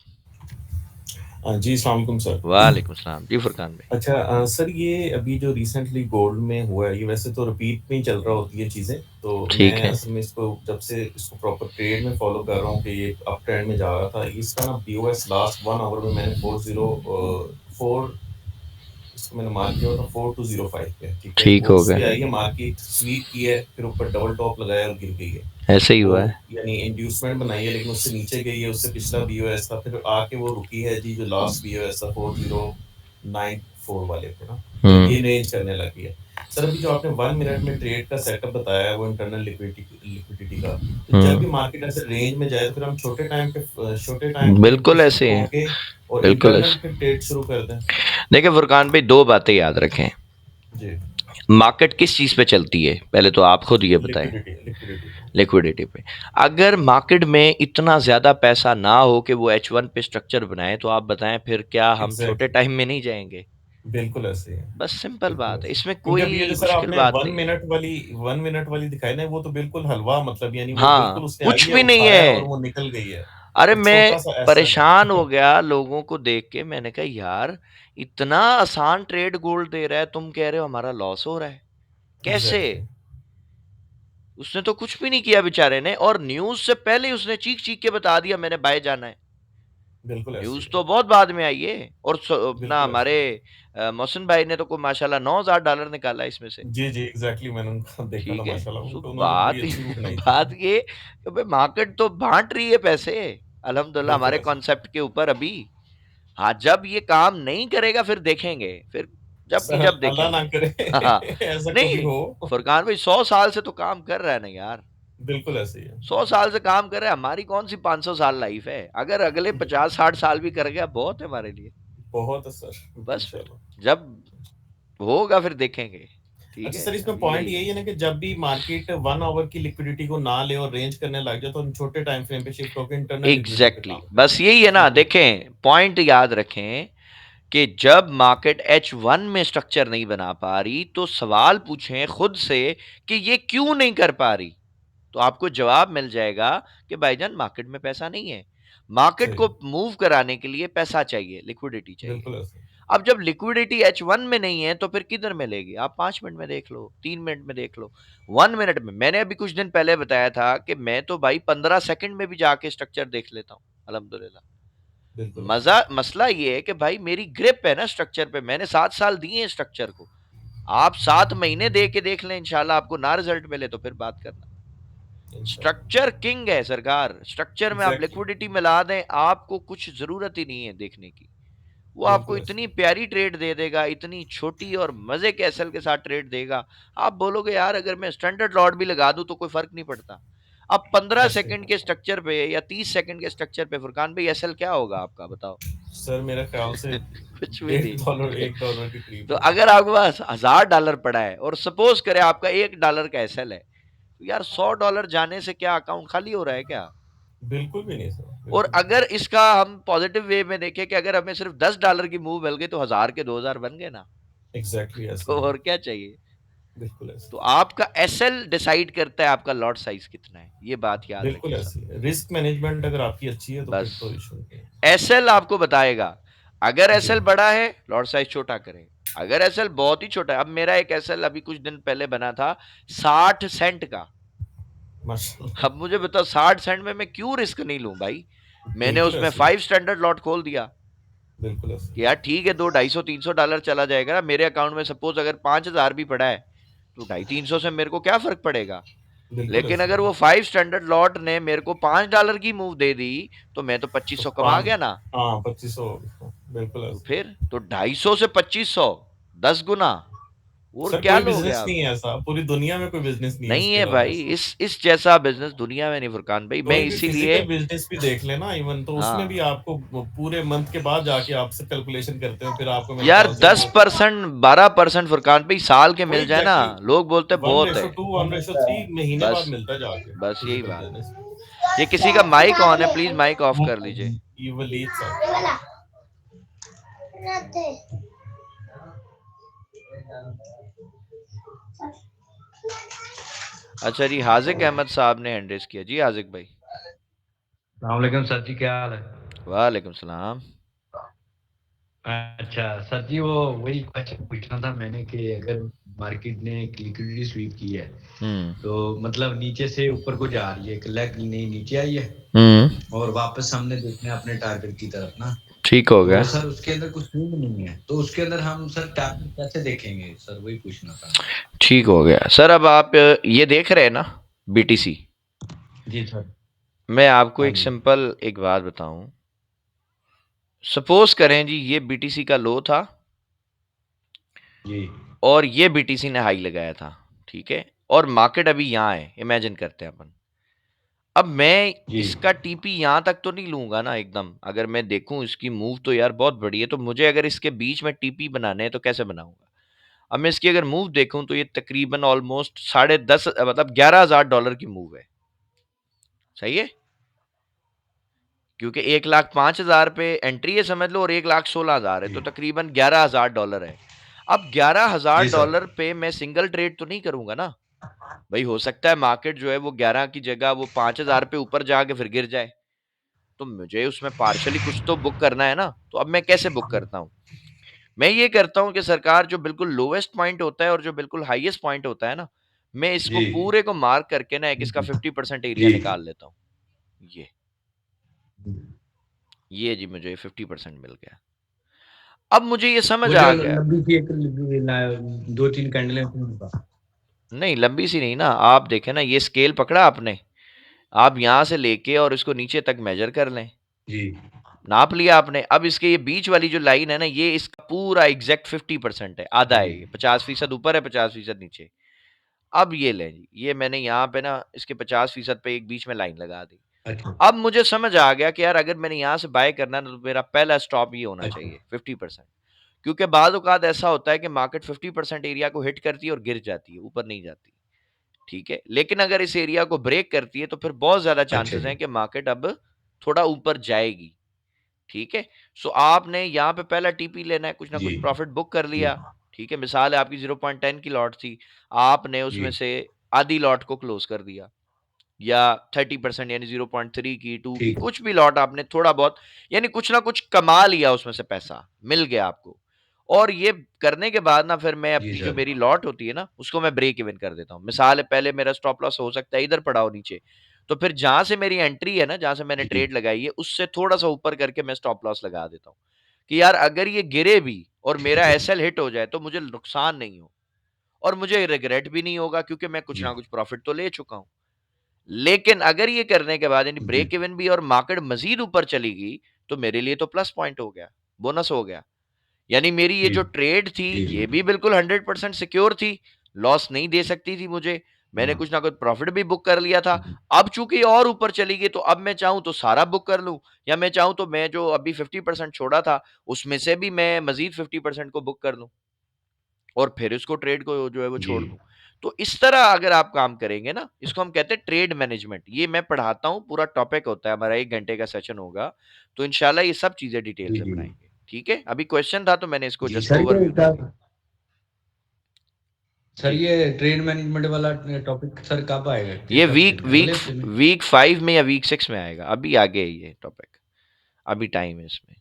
जी, अस्सलाम वालेकुम सर।
वालेकुम सलाम जी फुरकान भाई।
अच्छा सर ये अभी जो रिसेंटली गोल्ड में हुआ है, ये वैसे तो रिपीट में ही चल रहा होती है चीज़ें, तो
ठीक
मैं
है।
असल में इसको जब से इसको प्रॉपर ट्रेड में फ़ॉलो कर रहा हूँ कि ये अप ट्रेंड में जा रहा था। इसका ना बीओएस लास्ट 1 आवर में मैंने 4 इसको मैंने मार्क किया था 4205 पे, ठीक है?
ठीक
वो
हो
उस पे
गया।
आई है, मार्केट स्वीप की है, फिर ऊपर डबल टॉप लगाया और गिर गई है।
ऐसे ही
वो
हुआ है।
यानी इंड्यूसमेंट बनाई है, लेकिन उससे नीचे गई है, उससे पिछला बीओएस था, फिर आके वो रुकी है जी, जो लास्ट बीओएस था 4094 वाले पे ना, तो ये रेंज करने लगी है। सर अभी जो आपने 1 मिनट में ट्रेड का सेटअप बताया है, वो इंटरनल लिक्विडिटी का, तो जब भी मार्केट ऐसे रेंज में जाए, तो फिर हम छोटे टाइम फ्रेम पे
बिल्कुल
शिफ्ट
ऐसे है।
होंगे और
बिल्कुल
इंटरनल
ऐसे।
फिर ट्रेड शुरू कर दें?
देखिए फुरकान भाई, 2 बातें याद रखें।
जी।
मार्केट किस चीज़ पे चलती है? पहले तो आप खुद ये बताएं।
लिक्विडिटी।
लिक्विडिटी पे। अगर मार्केट में इतना ज़्यादा पैसा ना हो कि वो H1 पे स्ट्रक्चर बनाएँ, तो आप बताएं फिर क्या हम छोटे
एग्ज़ैक्टली।
टाइम में नहीं जाएंगे?
बिल्कुल ऐसे ही है।
बस सिंपल
बिल्कुल
बात है,
ऐसे।
इसमें
क्योंकि अब ये
कोई
जो सर
मुश्किल
आपने
बात
1
नहीं है।
मिनट वाली दिखाई ना, वो तो बिल्कुल हलवा, मतलब यानी वो बिल्कुल
हाँ,
उसने आई
कुछ
है,
भी नहीं
उठाया और
है।
वो निकल गई है।
अरे
एक
मैं
छोटा-सा एसेट
परेशान हो
है।
गया लोगों को देख के, मैंने कहा यार इतना आसान ट्रेड गोल्ड दे रहा है, तुम कह रहे हो हमारा लॉस हो रहा है, कैसे?
एग्ज़ैक्टली।
उसने तो कुछ भी नहीं किया बेचारे ने, और न्यूज़ से पहले ही उसने चीख-चीख के बता दिया मैंने बाय जाना है।
बिल्कुल ऐसे
न्यूज़
ही
तो
है।
बहुत बाद में आई है, और अपना
बिल्कुल ऐसे
हमारे
ही है।
मोहसिन भाई ने तो कोई माशाल्लाह $9,000 निकाला इसमें से।
जी, जी, एग्ज़ैक्टली, मैंने उनका देखा था
ठीक है,
माशाल्लाह,
सो
उनको उन्होंने बड़ी
बात
अच्छी वो बनाई थी।
बात ये कि भाई मार्केट तो बांट रही है पैसे अल्हम्दुलिल्लाह
बिल्कुल
हमारे
ऐसे ही।
कॉन्सेप्ट के ऊपर अभी। हाँ, जब ये काम नहीं करेगा फिर देखेंगे, फिर जब की
सर
जब
अल्लाह ना
देखेंगे।
करे
हाँ,
ऐसा कभी
नहीं,
हो।
फुरकान भाई 100 साल से तो काम कर रहा है ना यार।
बिल्कुल ऐसे ही है।
100 साल से काम कर रहा है, हमारी कौन सी 500 साल लाइफ है? अगर अगले 50-60 साल भी कर गया बहुत है हमारे लिए।
बहुत है सर,
बस फिर
इंशाल्लाह।
जब होगा फिर देखेंगे। ठीक
अच्छा
है,
सर, इसमें
अब
पॉइंट
यही
यही
है।
है ना कि जब भी मार्केट 1 आवर की लिक्विडिटी को ना ले और रेंज करने लग जाए, तो हम छोटे टाइम फ्रेम पे शिफ्ट होकर इंटरनल लिक्विडिटी पे
एग्जैक्टली
काम
exactly.
करें।
बस यही है ना,
बिल्कुल।
देखें पॉइंट याद रखें कि जब मार्केट H1 में स्ट्रक्चर नहीं बना पा रही, तो सवाल पूछें खुद से कि ये क्यों नहीं कर पा रही, तो आपको जवाब मिल जाएगा कि भाईजान मार्केट में पैसा नहीं है। मार्केट
सही।
को मूव कराने के लिए पैसा चाहिए, लिक्विडिटी चाहिए।
बिल्कुल ऐसे।
अब जब लिक्विडिटी H1 में नहीं है तो फिर किधर मिलेगी? आप 5 मिनट में देख लो, 3 मिनट में देख लो, 1 मिनट में। मैंने अभी कुछ दिन पहले बताया था कि मैं तो भाई 15 सेकंड में भी जाके स्ट्रक्चर देख लेता हूँ अल्हम्दुलिल्लाह।
बिल्कुल ऐसे।
मजा मसला ये है कि भाई मेरी ग्रिप है ना स्ट्रक्चर पे, मैंने 7 साल दिए हैं स्ट्रक्चर को। आप 7 महीने दे के देख लें, इंशाल्लाह आपको ना रिजल्ट मिले तो फिर बात करना।
इंशाल्लाह।
स्ट्रक्चर किंग है सरकार, स्ट्रक्चर में आप
एग्जैक्टली।
लिक्विडिटी मिला दें, आपको कुछ जरूरत ही नहीं है देखने की। वो आपको
बिल्कुल
इतनी
ऐसे।
प्यारी ट्रेड दे देगा, इतनी छोटी और मजे के एसएल के साथ ट्रेड देगा, आप बोलोगे यार अगर मैं स्टैंडर्ड लॉट भी लगा दूं तो कोई फर्क नहीं पड़ता। अब 15
ऐसे
सेकंड के स्ट्रक्चर पे या 30 सेकंड के स्ट्रक्चर पे फुरकान भाई एसएल क्या होगा आपका बताओ?
सर मेरे ख्याल से
कुछ भी
$1.5
नहीं।
$1 के करीब
तो
होगा।
अगर आपके पास $1000 पड़ा है और सपोज करें आपका $1 का एसएल है, तो यार $100 जाने से क्या अकाउंट खाली हो रहा है क्या?
बिल्कुल भी नहीं सर,
और
बिल्कुल भी
अगर
नहीं।
इसका हम पॉजिटिव वे में देखें कि अगर हमें सिर्फ $10 की मूव मिल गई तो 1000 के 2000 बन गए ना।
एग्जैक्टली ऐसे
तो
ही है।
और क्या चाहिए?
बिल्कुल
तो
ऐसे।
आपका एसएल डिसाइड करता है आपका लॉट साइज कितना है, ये बात याद
बिल्कुल
रखें सब।
ऐसे ही है। रिस्क मैनेजमेंट अगर आपकी अच्छी है, तो
बस
फिर तो इशू नहीं है।
एसएल आपको बताएगा, अगर
जी।
एसएल बड़ा है लॉट साइज छोटा करें, अगर एसएल बहुत ही छोटा है। अब मेरा एक एसएल अभी कुछ दिन पहले बना था 60 सेंट का।
माशाल्लाह।
अब मुझे बताओ 60 सेंट में मैं क्यों रिस्क नहीं लूं भाई? मैंने
बिल्कुल
उसमें
ऐसे ही है।
5 स्टैंडर्ड लॉट खोल दिया
बिल्कुल ऐसे
कि
ही
यार ठीक है, 200-250-300 डॉलर चला जाएगा ना मेरे अकाउंट में। सपोज अगर 5000 भी पड़ा है तो 250-300 से मेरे को क्या फर्क पड़ेगा?
है। बिल्कुल
लेकिन
ऐसे ही
अगर
है।
वो 5 स्टैंडर्ड लॉट ने मेरे को $5 की मूव दे दी तो मैं तो
तो
2500 कमा
पाँच,
गया ना।
हाँ 2500। बिल्कुल
तो
ऐसे।
फिर तो 250 से 2500, 10 गुना। और
सर
क्या
कोई
लोगे
बिजनेस
आप?
नहीं है ऐसा, पूरी दुनिया में कोई बिजनेस नहीं है
नहीं
इसके
है
अलावा
भाई,
ऐसा।
इस जैसा बिजनेस दुनिया में नहीं फुरकान भाई, मैं
कोई भी
इसीलिए।
फिजिकल बिजनेस भी देख लेना इवन, तो उसमें भी
हाँ
आपको पूरे मंथ के बाद जाके आपसे कैलकुलेशन करते हो, फिर आपको मेरे
यार,
ख्याल से वो
10% 12% फुरकान भाई साल के
वो
मिल जाए ना,
एग्जैक्टली
लोग बोलते
वन
बहुत है।
रेशो टू 1:3 महीने बाद
बस
मिलता है जाके
बस यही
फिजिकल
बात है।
बिजनेस में।
ये किसी का माइक ऑन है, प्लीज माइक ऑफ कर लीजिए।
ये वलीद साहब।
अच्छा जी, हाजिक अहमद साहब ने हैंड रेस किया जी। हाजिक भाई
अस्सलाम वालेकुम सर जी, क्या हाल है?
वालेकुम सलाम।
अच्छा सर जी, वो वही क्वेश्चन पूछना था मैंने कि अगर मार्केट ने एक लिक्विडिटी स्वीप की है तो मतलब नीचे से ऊपर को जा रही है, एक लेग नहीं नीचे आई है और वापस हमने देखना है अपने टारगेट की तरफ ना,
ठीक हो गया।
तो सर उसके अंदर कुछ स्विंग नहीं है, तो उसके अंदर हम सर टारगेट कैसे देखेंगे सर, वही पूछना था।
ठीक हो गया सर। अब आप ये देख रहे हैं ना बीटीसी?
जी सर।
मैं आपको
हाँ
एक
जी।
सिंपल एक बात बताऊं। सपोज करें जी ये बीटीसी का लो था
जी
और ये बीटीसी ने हाई लगाया था, ठीक है, और मार्केट अभी यहां है, इमेजिन करते हैं अपन। अब मैं
जी
इसका टीपी यहां तक तो नहीं लूंगा ना एकदम। अगर मैं देखूं इसकी मूव तो यार बहुत बड़ी है, तो मुझे अगर इसके बीच में टीपी बनाने हैं तो कैसे बनाऊंगा? अब मैं इसकी अगर मूव देखूं तो ये तकरीबन ऑलमोस्ट 10.5 मतलब $11,000 की मूव है। सही है, क्योंकि 1,05,000 पे एंट्री है समझ लो और 1,16,000 है, तो
जी
तकरीबन $11,000 है। अब ग्यारह हजार
जी सर।
डॉलर पे मैं सिंगल ट्रेड तो नहीं करूंगा ना भाई। हो सकता है मार्केट जो है वो 11 की जगह वो 5,000 पे ऊपर जाके फिर गिर जाए, तो मुझे उसमें पार्शली कुछ तो बुक करना है ना। तो अब मैं कैसे बुक करता हूं? मैं ये करता हूं कि सरकार जो बिल्कुल लोवेस्ट पॉइंट होता है और जो बिल्कुल हाईएस्ट पॉइंट होता है ना, मैं इसको
जी
पूरे को मार्क करके ना एक इसका 50% एरिया
जी
निकाल लेता हूं। ये ये जी मुझे 50% मिल गया। अब मुझे ये समझ
वो
आ
जो
गया।
लंबी सी एक दो तीन कैंडलें
नहीं लंबी सी नहीं ना, आप देखें ना, ये स्केल पकड़ा आपने, आप यहां से लेके और इसको नीचे तक मेजर कर लें।
जी
नाप लिया आपने। अब इसके ये बीच वाली जो लाइन है ना, ये इसका पूरा एग्जैक्ट 50% है, आधा
जी
है ये, 50% ऊपर है 50% नीचे। अब ये लें जी, ये मैंने यहाँ पे ना इसके 50% पे एक बीच में लाइन लगा दी।
अच्छा
अब मुझे समझ आ गया कि यार अगर मैंने यहाँ से बाय करना है ना, तो मेरा पहला स्टॉप ये होना
अच्छा
चाहिए 50%। क्योंकि बाद औकात ऐसा होता है कि मार्केट 50% एरिया को हिट करती है और गिर जाती है, ऊपर नहीं जाती। ठीक है, लेकिन अगर इस एरिया को ब्रेक करती है तो फिर बहुत ज्यादा
अच्छा
चांसेस
जी
हैं कि मार्केट अब थोड़ा ऊपर जाएगी। ठीक है, सो आपने यहाँ पे पहला टीपी लेना है, कुछ ना
जी
कुछ प्रॉफिट बुक कर
जी
लिया। ठीक है, मिसाल है आपकी 0.10 की लॉट थी, आपने
जी
उसमें से आधी लॉट को क्लोज कर दिया, या 30% यानी 0.3 की, 2 की,
ठीक
कुछ भी लॉट आपने थोड़ा बहुत, यानी कुछ ना कुछ कमा लिया, उसमें से पैसा मिल गया आपको। और ये करने के बाद ना फिर मैं
जी
अपनी जो
सर
मेरी लॉट होती है ना, उसको मैं ब्रेक इवन कर देता हूँ। मिसाल है पहले मेरा स्टॉप लॉस हो सकता है इधर पड़ा हो नीचे, तो फिर जहां से मेरी एंट्री है ना, जहां से मैंने
जी
ट्रेड लगाई है, उससे थोड़ा सा ऊपर करके मैं स्टॉप लॉस लगा देता हूँ कि यार अगर ये गिरे भी और मेरा एसएल हिट हो जाए तो मुझे नुकसान नहीं हो और मुझे रिग्रेट भी नहीं होगा, क्योंकि मैं कुछ
जी
ना कुछ प्रॉफिट तो ले चुका हूं। लेकिन अगर ये करने के बाद यानी
जी
ब्रेक इवन भी और मार्केट मजीद ऊपर चली गई, तो मेरे लिए तो प्लस पॉइंट हो गया, बोनस हो गया। यानी मेरी ये
जी
जो ट्रेड थी
जी जी
ये भी बिल्कुल 100% सिक्योर थी, लॉस नहीं दे सकती थी मुझे। मैंने
हाँ
कुछ ना कुछ प्रॉफिट भी बुक कर लिया था।
जी
अब चूंकि और ऊपर चली गई, तो अब मैं चाहूं तो सारा बुक कर लूं, या मैं चाहूं तो मैं जो अभी 50% छोड़ा था उसमें से भी मैं मजीद 50% को बुक कर लूं और फिर इसको ट्रेड को जो है वो
जी
छोड़ दूं। तो इस तरह अगर आप काम करेंगे ना, इसको हम कहते हैं ट्रेड मैनेजमेंट। ये मैं पढ़ाता हूँ, पूरा टॉपिक होता है हमारा, 1 घंटे का सेशन होगा, तो इंशाल्लाह ये सब चीजें डिटेल
जी
से
जी
पढ़ाएंगे। ठीक है, अभी क्वेश्चन था तो मैंने इसको
जी
जस्ट
सर ये
ओवरव्यू दे दी।
सर
जी,
ये ट्रेड मैनेजमेंट वाला टॉपिक सर कब आएगा,
ये
किस हफ्ते
वीक
में,
वीक
अगले हफ्ते में?
वीक 5 में या वीक 6 में आएगा, अभी आगे है ये टॉपिक, अभी टाइम है इसमें।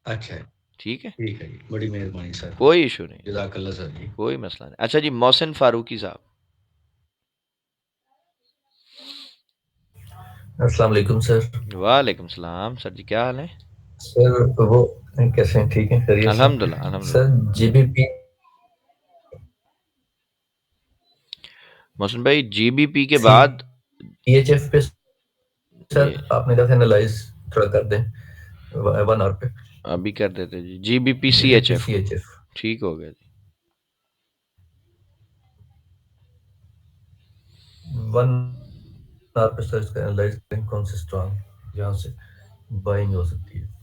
अच्छा
ठीक है,
ठीक है जी, बड़ी मेहरबानी सर,
कोई इशू नहीं,
जज़ाकल्लाह सर जी।
कोई मसला नहीं। अच्छा जी, मोहसिन फारूकी साहब।
अस्सलाम वालेकुम सर।
वालेकुम सलाम सर जी, क्या हाल है?
सर वो कैसे हैं, ठीक हैं, खैरियत से?
अल्हम्दुलिल्लाह
सर
अल्हम्दुलिल्लाह।
जीबीपी
मोहसिन भाई, जीबीपी के बाद
सीएचएफ पे
ये
सर आपने कहा था एनालाइज थोड़ा कर दें 1 आवर पे,
अभी कर देते जी, जीबीपी
जीबीपी
सीएचएफ को।
सीएचएफ
ठीक हो गया जी।
1 आवर पे सर इसका एनालाइज करें, कौन से स्ट्रॉन्ग जहाँ से बाइंग हो सकती है।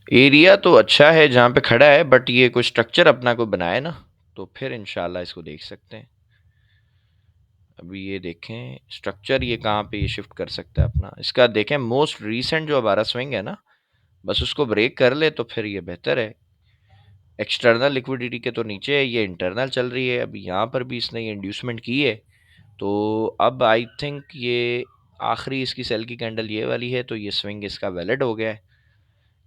एरिया तो अच्छा है जहाँ पे खड़ा है, बट ये कोई स्ट्रक्चर अपना को बनाए ना, तो फिर इंशाल्लाह इसको देख सकते हैं। अभी ये देखें स्ट्रक्चर, ये कहाँ पे ये शिफ्ट कर सकता है अपना, इसका देखें मोस्ट रीसेंट जो हमारा स्विंग है ना, बस उसको ब्रेक कर ले तो फिर ये बेहतर है। एक्सटर्नल लिक्विडिटी के तो नीचे है, ये इंटरनल चल रही है, अभी यहाँ पर भी इसने ये इंड्यूसमेंट की है, तो अब आई थिंक ये आखिरी इसकी सेल की कैंडल ये वाली है, तो ये स्विंग इसका वैलिड हो गया है।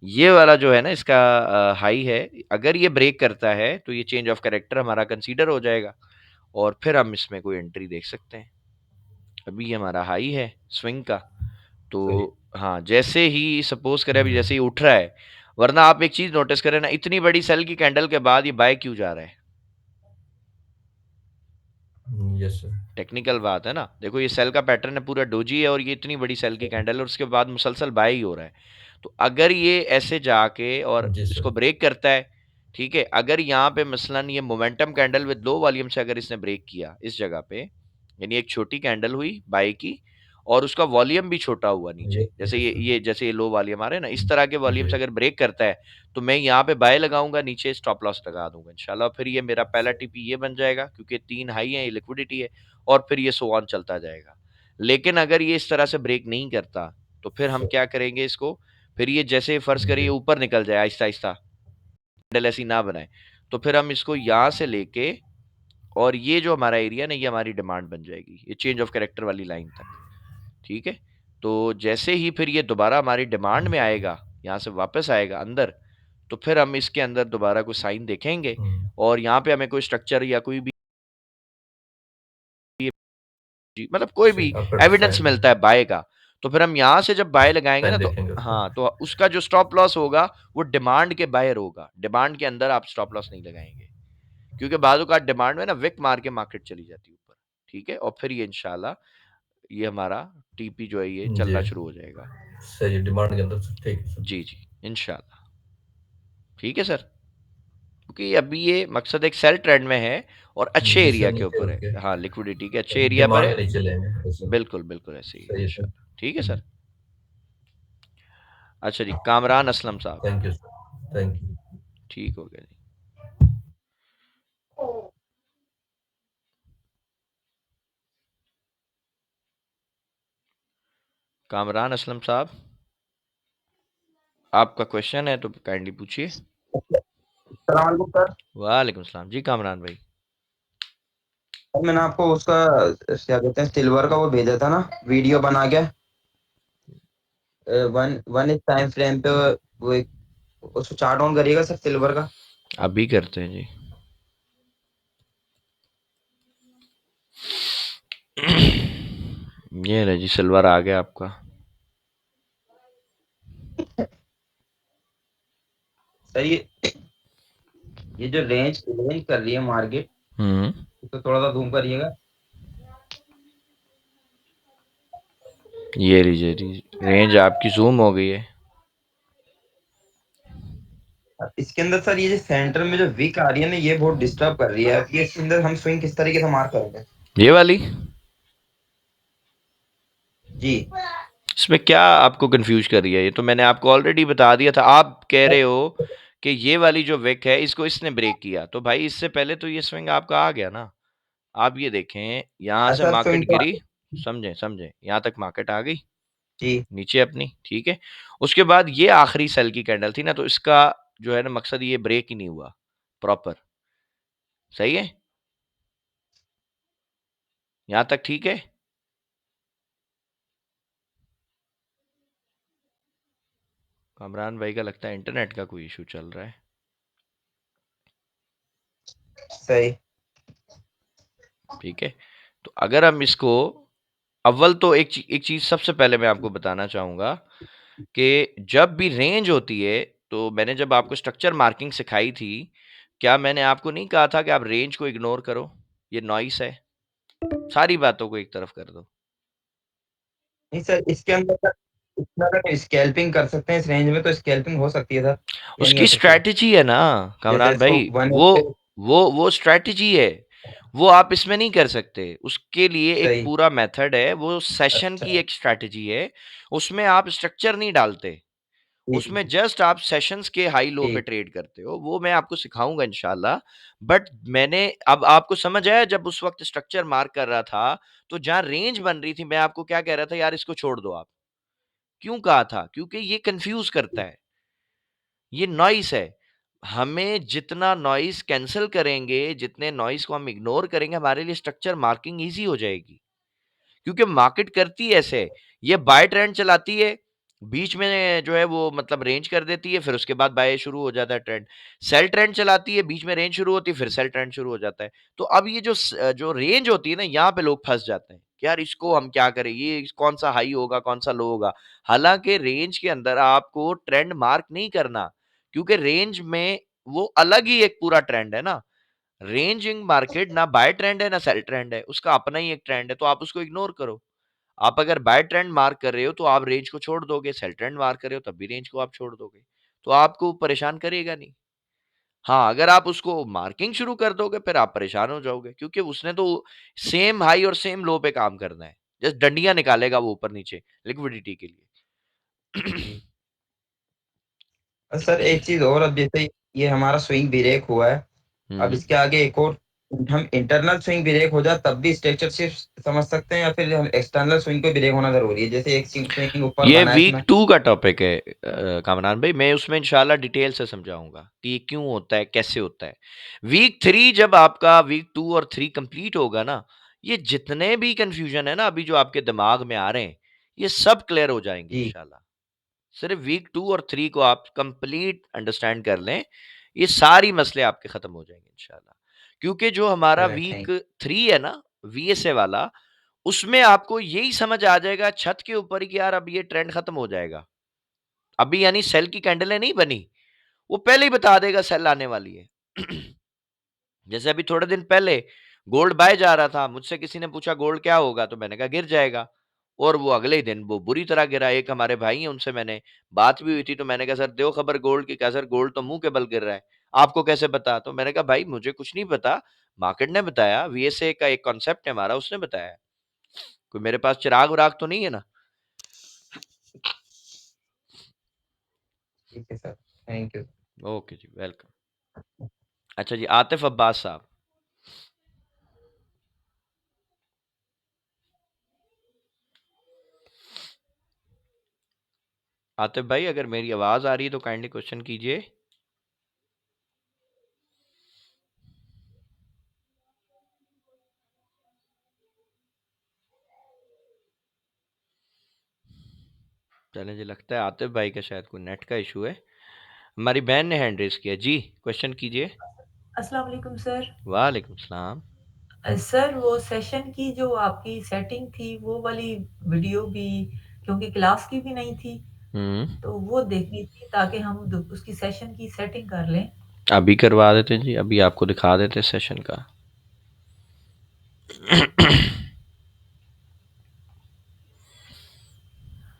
ये वाला जो है ना इसका हाई है, अगर ये ब्रेक करता है तो ये चेंज ऑफ कैरेक्टर हमारा कंसीडर हो जाएगा और फिर हम इसमें कोई एंट्री देख सकते हैं। अभी ये हमारा हाई है स्विंग का, तो हाँ, जैसे ही सपोज करें अभी जैसे ही उठ रहा है, वरना आप एक चीज नोटिस करें ना, इतनी बड़ी सेल की कैंडल के बाद ये बाय क्यों जा रहा है?
Yes sir.
टेक्निकल बात है ना, देखो ये सेल का पैटर्न है, पूरा डोजी है और ये इतनी बड़ी सेल की कैंडल है और उसके बाद मुसलसल बाय ही हो रहा है। तो अगर ये ऐसे जाके और
जी
इसको
सर।
ब्रेक करता है, ठीक है, अगर यहाँ पे मसलन ये momentum candle with low volume से अगर इसने ब्रेक किया इस जगह पे, यानी एक छोटी कैंडल हुई बाय की और उसका वॉल्यूम भी छोटा हुआ नीचे, जैसे ये जैसे ये लो वॉल्यूम आ रहे हैं ना, इस तरह के वॉल्यूम से
जी
अगर ब्रेक करता है तो मैं यहाँ पे बाय लगाऊंगा, नीचे स्टॉप लॉस लगा दूंगा इंशाल्लाह। फिर ये मेरा पहला टीपी ये बन जाएगा क्योंकि 3 हाई है, ये लिक्विडिटी है और फिर ये सो ऑन चलता जाएगा। लेकिन अगर ये इस तरह से ब्रेक नहीं करता तो फिर हम
सर।
क्या करेंगे इसको, फिर ये जैसे फर्ज करिए
जी
ऊपर निकल जाए आहिस्ता आहिस्ता, कैंडल ऐसी ना बनाए, तो फिर हम इसको यहाँ से लेके और ये जो हमारा एरिया ना, ये हमारी डिमांड बन जाएगी, ये चेंज ऑफ कैरेक्टर वाली लाइन तक, ठीक है। तो जैसे ही फिर ये दोबारा हमारी डिमांड में आएगा, यहाँ से वापस आएगा अंदर, तो फिर हम इसके अंदर दोबारा कोई साइन देखेंगे और यहाँ पे हमें कोई स्ट्रक्चर या कोई भी मतलब कोई भी एविडेंस मिलता है बाय का, तो फिर हम यहाँ से जब बाय लगाएंगे ना, तो हाँ, तो उसका जो स्टॉप लॉस होगा वो डिमांड के बाहर होगा, डिमांड के अंदर आप स्टॉप लॉस नहीं लगाएंगे क्योंकि बाजू का डिमांड में ना विक मार के मार्केट चली जाती है ऊपर, ठीक है। और फिर ये इंशाल्लाह ये हमारा टीपी जो है ये चलना शुरू हो जाएगा
सही डिमांड के अंदर, ठीक है
जी जी इंशाल्लाह, ठीक है सर, क्योंकि अभी ये मकसद एक सेल ट्रेंड में है और अच्छे एरिया के ऊपर है, हाँ, लिक्विडिटी के अच्छे एरिया पर है, बिल्कुल बिल्कुल ऐसे ही इंशाल्लाह, ठीक है सर। अच्छा जी, कामरान असलम साहब,
thank you sir, thank you.
ठीक हो गया जी। कामरान असलम साहब, आपका क्वेश्चन है तो काइंडली पूछिए।
सर,
वालेकुम सलाम जी कामरान भाई।
मैंने आपको उसका क्या कहते हैं सिल्वर का वो भेजा था ना वीडियो बना के, वन वन इस टाइम फ्रेम पे वो एक उसको चार्ट ऑन करिएगा सर सिल्वर का।
अभी करते हैं जी। ये रहे जी सिल्वर आ गया आपका।
सर ये जो रेंज रेंज कर रही है मार्केट, तो थोड़ा सा जूम करिएगा।
ये लीजिए रेंज आपकी जूम हो गई है।
इसके अंदर सर ये जो सेंटर में जो विक आ रही है ना, ये बहुत डिस्टर्ब कर रही है। ये इसके अंदर हम स्विंग किस तरीके से मार करेंगे?
ये वाली
जी,
इसमें क्या आपको कंफ्यूज कर रही है? ये तो मैंने आपको ऑलरेडी बता दिया था। आप कह रहे हो कि ये वाली जो विक है इसको इसने ब्रेक किया, तो भाई इससे पहले तो ये स्विंग आपका आ गया ना। आप ये देखें यहाँ से
सर
मार्केट
स्विंग तो
गिरी, समझे समझे, यहाँ तक मार्केट आ गई
जी
नीचे अपनी, ठीक है। उसके बाद ये आखिरी सेल की कैंडल थी ना, तो इसका जो है ना मकसद ये ब्रेक ही नहीं हुआ प्रॉपर, सही है, यहाँ तक ठीक है। कामरान भाई का लगता है इंटरनेट का कोई इशू चल रहा है।
सही,
ठीक है, तो अगर हम इसको अव्वल तो एक चीज सबसे पहले मैं आपको बताना चाहूंगा कि जब भी रेंज होती है, तो मैंने जब आपको स्ट्रक्चर मार्किंग सिखाई थी, क्या मैंने आपको नहीं कहा था कि आप रेंज को इग्नोर करो, ये नॉइस है, सारी बातों को एक तरफ कर दो।
नहीं सर, इसके अंदर सर इसमें अगर स्कैल्पिंग कर सकते हैं इस रेंज में, तो स्कैल्पिंग हो सकती है सर, या नहीं हो
उसकी
सकती?
स्ट्रैटेजी है ना
जैसे
कामरान
इसको
भाई,
वन
वो स्ट्रैटेजी है, वो आप इसमें नहीं कर सकते। उसके लिए एक
सही,
पूरा मेथड है, वो सेशन
अच्छा
की एक स्ट्रैटेजी है, उसमें आप स्ट्रक्चर नहीं डालते,
ठीक
उसमें जस्ट आप सेशंस के हाई लो पे
ठीक।
ट्रेड करते हो, वो मैं आपको सिखाऊंगा इंशाल्लाह। बट मैंने अब आपको समझ आया, जब उस वक्त स्ट्रक्चर मार्क कर रहा था तो जहां रेंज बन रही थी, मैं आपको क्या कह रहा था, यार इसको छोड़ दो आप, क्यों कहा था? क्योंकि ये कंफ्यूज करता है, ये नॉइस है। हमें जितना नॉइस कैंसिल करेंगे, जितने नॉइस को हम इग्नोर करेंगे, हमारे लिए स्ट्रक्चर मार्किंग ईजी हो जाएगी। क्योंकि मार्केट करती ऐसे है, ये बाय ट्रेंड चलाती है, बीच में जो है वो मतलब रेंज कर देती है, फिर उसके बाद बाय शुरू हो जाता है ट्रेंड। सेल ट्रेंड चलाती है, बीच में रेंज शुरू होती है, फिर सेल ट्रेंड शुरू हो जाता है। तो अब ये जो रेंज होती है ना, यहाँ पे लोग फंस जाते हैं कि यार इसको हम क्या करें, ये कौन सा हाई होगा, कौन सा लो होगा। हालांकि रेंज के अंदर आपको ट्रेंड मार्क नहीं करना, क्योंकि रेंज में वो अलग ही एक पूरा ट्रेंड है ना। रेंजिंग मार्केट ना बाय ट्रेंड है ना सेल ट्रेंड है, उसका अपना ही एक ट्रेंड है, तो आप उसको इग्नोर करो। आप अगर बाय ट्रेंड मार्क कर रहे हो तो आप रेंज को छोड़ दोगे, सेल ट्रेंड मार्क कर रहे हो तब भी रेंज को आप छोड़ दोगे, तो आपको परेशान करेगा नहीं। हाँ, अगर आप उसको मार्किंग शुरू कर दोगे फिर आप परेशान हो जाओगे, क्योंकि उसने तो सेम हाई और सेम लो पे काम करना है, जस्ट डंडियां निकालेगा वो ऊपर नीचे लिक्विडिटी के लिए।
सर एक चीज और, अब जैसे ये हमारा स्विंग ब्रेक हुआ है, अब इसके आगे एक और, हम इंटरनल स्विंग ब्रेक हो जाए तब भी स्ट्रक्चर शिफ्ट समझ सकते हैं, या फिर हम एक्सटर्नल स्विंग पे ब्रेक होना जरूरी है? जैसे एक स्विंग ऊपर
ये
बना है
वीक
इसमें।
2 का टॉपिक है कामरान भाई, मैं उसमें इंशाल्लाह डिटेल से समझाऊंगा कि ये क्यों होता है, कैसे होता है। वीक 3 जब आपका वीक 2 और 3 कंप्लीट होगा ना, ये जितने भी कंफ्यूजन है ना अभी जो आपके दिमाग में आ रहे हैं, ये सब क्लियर हो जाएंगे
जी
इंशाल्लाह। सिर्फ वीक 2 और 3 को आप कंप्लीट अंडरस्टैंड कर लें, ये सारी मसले आपके खत्म हो जाएंगे इंशाल्लाह। क्योंकि जो हमारा
सर,
वीक
थैंक
3 है ना, वीएसए वाला, उसमें आपको यही समझ आ जाएगा छत के ऊपर ही कि यार अब ये ट्रेंड खत्म हो जाएगा। अभी यानी सेल की कैंडलें नहीं बनी, वो पहले ही बता देगा सेल आने वाली है। जैसे अभी थोड़े दिन पहले गोल्ड बाय जा रहा था, मुझसे किसी ने पूछा गोल्ड क्या होगा, तो मैंने कहा गिर जाएगा, और वो अगले ही दिन वो बुरी तरह गिरा। एक हमारे भाई हैं, उनसे मैंने बात भी हुई थी, तो मैंने कहा सर दो खबर गोल्ड की। क्या सर गोल्ड तो मुंह के बल गिर रहा है, आपको कैसे पता? तो मैंने कहा भाई मुझे कुछ नहीं पता, मार्केट ने बताया, वीएसए का एक कॉन्सेप्ट है हमारा, उसने बताया। कोई मेरे पास चिराग उराग तो नहीं है ना।
ठीक है सर, थैंक यू।
ओके जी, वेलकम। अच्छा जी, आतिफ अब्बास साहब। आतिफ भाई अगर मेरी आवाज आ रही है तो काइंडली क्वेश्चन कीजिए। चलें जी, लगता है आतिफ भाई का शायद कोई नेट का इशू है। हमारी बहन ने हैंड रेस किया जी, क्वेश्चन कीजिए।
अस्सलाम वालेकुम सर।
वालेकुम सलाम।
सर वो सेशन की जो आपकी सेटिंग थी वो वाली वीडियो भी, क्योंकि क्लास की भी नहीं थी, तो वो देखनी थी ताकि हम उसकी सेशन की सेटिंग कर लें।
अभी करवा देते हैं जी, अभी आपको दिखा देते हैं सेशन का।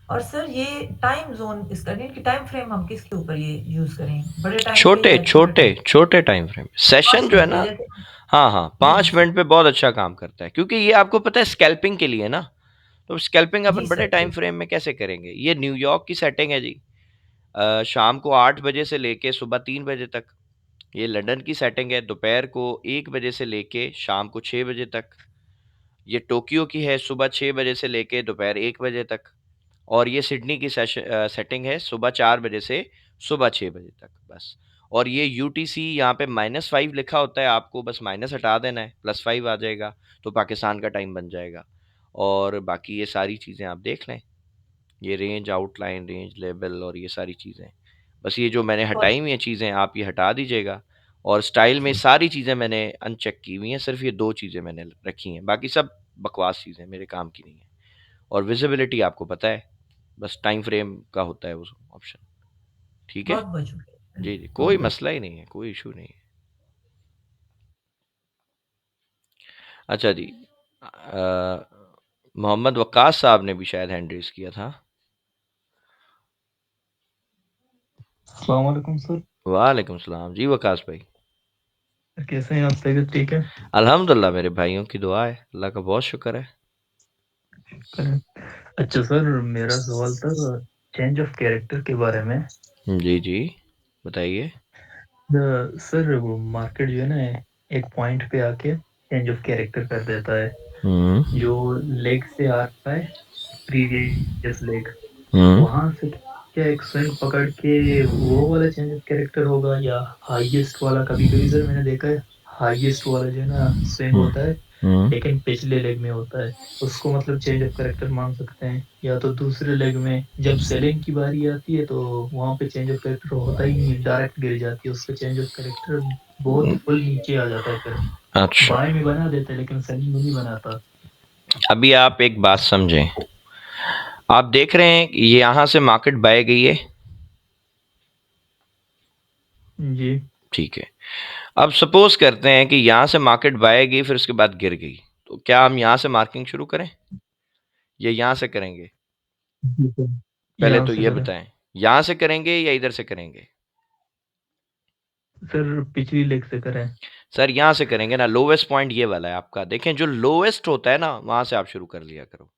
और सर ये टाइम जोन इसका नहीं कि टाइम फ्रेम हम किसके ऊपर ये यूज करें, बड़े टाइम पे
छोटे
या छोटे
छोटे
टाइम?
छोटे टाइम फ्रेम सेशन
5
जो है
मिनट
ना,
पे जैसे।
हाँ हाँ,
जी
5 मिनट पे बहुत अच्छा काम करता है, क्योंकि ये आपको पता है स्कैल्पिंग के लिए ना। तो स्कैल्पिंग
जी
अपन
सर।
बड़े टाइम फ्रेम में कैसे करेंगे? ये न्यूयॉर्क की सेटिंग है जी, शाम को 8 बजे से लेके सुबह 3 बजे तक। ये लंदन की सेटिंग है, दोपहर को 1 बजे से लेके शाम को 6 बजे तक। ये टोक्यो की है, सुबह 6 बजे से लेके दोपहर 1 बजे तक। और ये सिडनी की सेटिंग है, सुबह 4 बजे से सुबह 6 बजे तक बस। और ये यूटीसी यहाँ पे -5 लिखा होता है, आपको बस माइनस हटा देना है, +5 आ जाएगा, तो पाकिस्तान का टाइम बन जाएगा। और बाकी ये सारी चीज़ें आप देख लें, ये रेंज, आउटलाइन, रेंज, लेवल और ये सारी चीज़ें। बस ये जो मैंने
और
हटाई हुई हैं चीज़ें, आप ये हटा दीजिएगा। और स्टाइल में सारी चीज़ें मैंने अनचेक की हुई हैं, सिर्फ ये 2 चीज़ें मैंने रखी हैं, बाकी सब बकवास चीज़ें मेरे काम की नहीं है। और विजिबिलिटी आपको पता है, बस टाइम फ्रेम का होता है वो ऑप्शन। ठीक है
बहुत बहुत शुक्रिया।
जी जी,
बहुत
कोई
बहुत
मसला ही नहीं है, कोई इशू नहीं है। अच्छा जी, मोहम्मद वक्कास साहब ने भी शायद हैंड रेस किया था।
अस्सलाम वालेकुम सर।
वालेकुम सलाम जी वक्कास भाई।
कैसे हैं आप? तबीयत ठीक है?
अल्हम्दुलिल्लाह, मेरे भाइयों की दुआ है, अल्लाह का बहुत शुक्र है।
करें। अच्छा सर, मेरा सवाल था चेंज ऑफ कैरेक्टर के बारे में।
जी जी, बताइए।
सर वो मार्केट जो है ना, एक पॉइंट पे आके चेंज ऑफ कैरेक्टर कर देता है। जो लेग से आता है, प्रीवियस लेग, वहां से क्या एक स्विंग पकड़ के वो वाला चेंज ऑफ कैरेक्टर होगा, या हाईएस्ट वाला? कभी कभी सर मैंने देखा है हाईएस्ट वाला जो है ना स्विंग होता है, लेकिन पिछले लेग में होता है, उसको मतलब चेंज ऑफ कैरेक्टर मान सकते हैं। या तो दूसरे लेग में जब सेलिंग की बारी आती है तो वहाँ पे चेंज ऑफ कैरेक्टर होता ही नहीं है, डायरेक्ट गिर जाती है, उसका चेंज ऑफ कैरेक्टर बहुत फुल नीचे आ जाता है। फिर
अच्छा,
बाएं में बना देते हैं लेकिन सेलिंग में नहीं बनाता।
अभी आप एक बात समझें, आप देख रहे हैं कि ये यहाँ से मार्केट बाय गई है,
जी
ठीक है। अब सपोज करते हैं कि यहाँ से मार्केट बाय गई, फिर उसके बाद गिर गई, तो क्या हम यहाँ से मार्किंग शुरू करें या यहाँ से करेंगे?
जी सर,
पहले
यहाँ
तो
से
ये
करें
बताएं, यहाँ से करेंगे या इधर से करेंगे?
सर, पिछली लेग से करें।
सर यहाँ से करेंगे ना, लोवेस्ट पॉइंट ये वाला है आपका, देखें जो लोवेस्ट होता है ना वहां से आप शुरू कर लिया करो,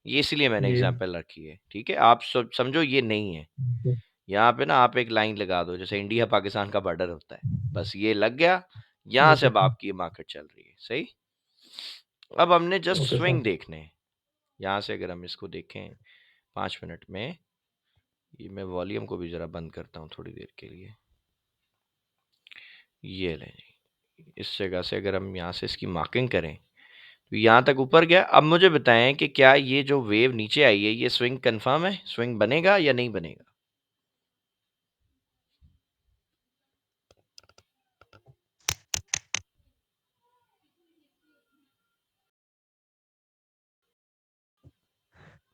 ये इसलिए मैंने
जी
एग्जाम्पल रखी है, ठीक है। आप समझो ये नहीं है, यहाँ पे ना आप एक लाइन लगा दो, जैसे इंडिया पाकिस्तान का बॉर्डर होता है, बस ये लग गया, यहाँ से
ओके
अब
सर,
आपकी मार्केट चल रही है, सही। अब हमने जस्ट
ओके
स्विंग
सर,
देखने हैं, यहाँ से अगर हम इसको देखें 5 मिनट में, ये मैं वॉल्यूम को भी जरा बंद करता हूँ थोड़ी देर के लिए, ये लें जी, इस जगह से अगर हम यहाँ से इसकी मार्किंग करें तो यहाँ तक ऊपर गया। अब मुझे बताएं कि क्या ये जो वेव नीचे आई है ये स्विंग कंफर्म है, स्विंग बनेगा या नहीं बनेगा?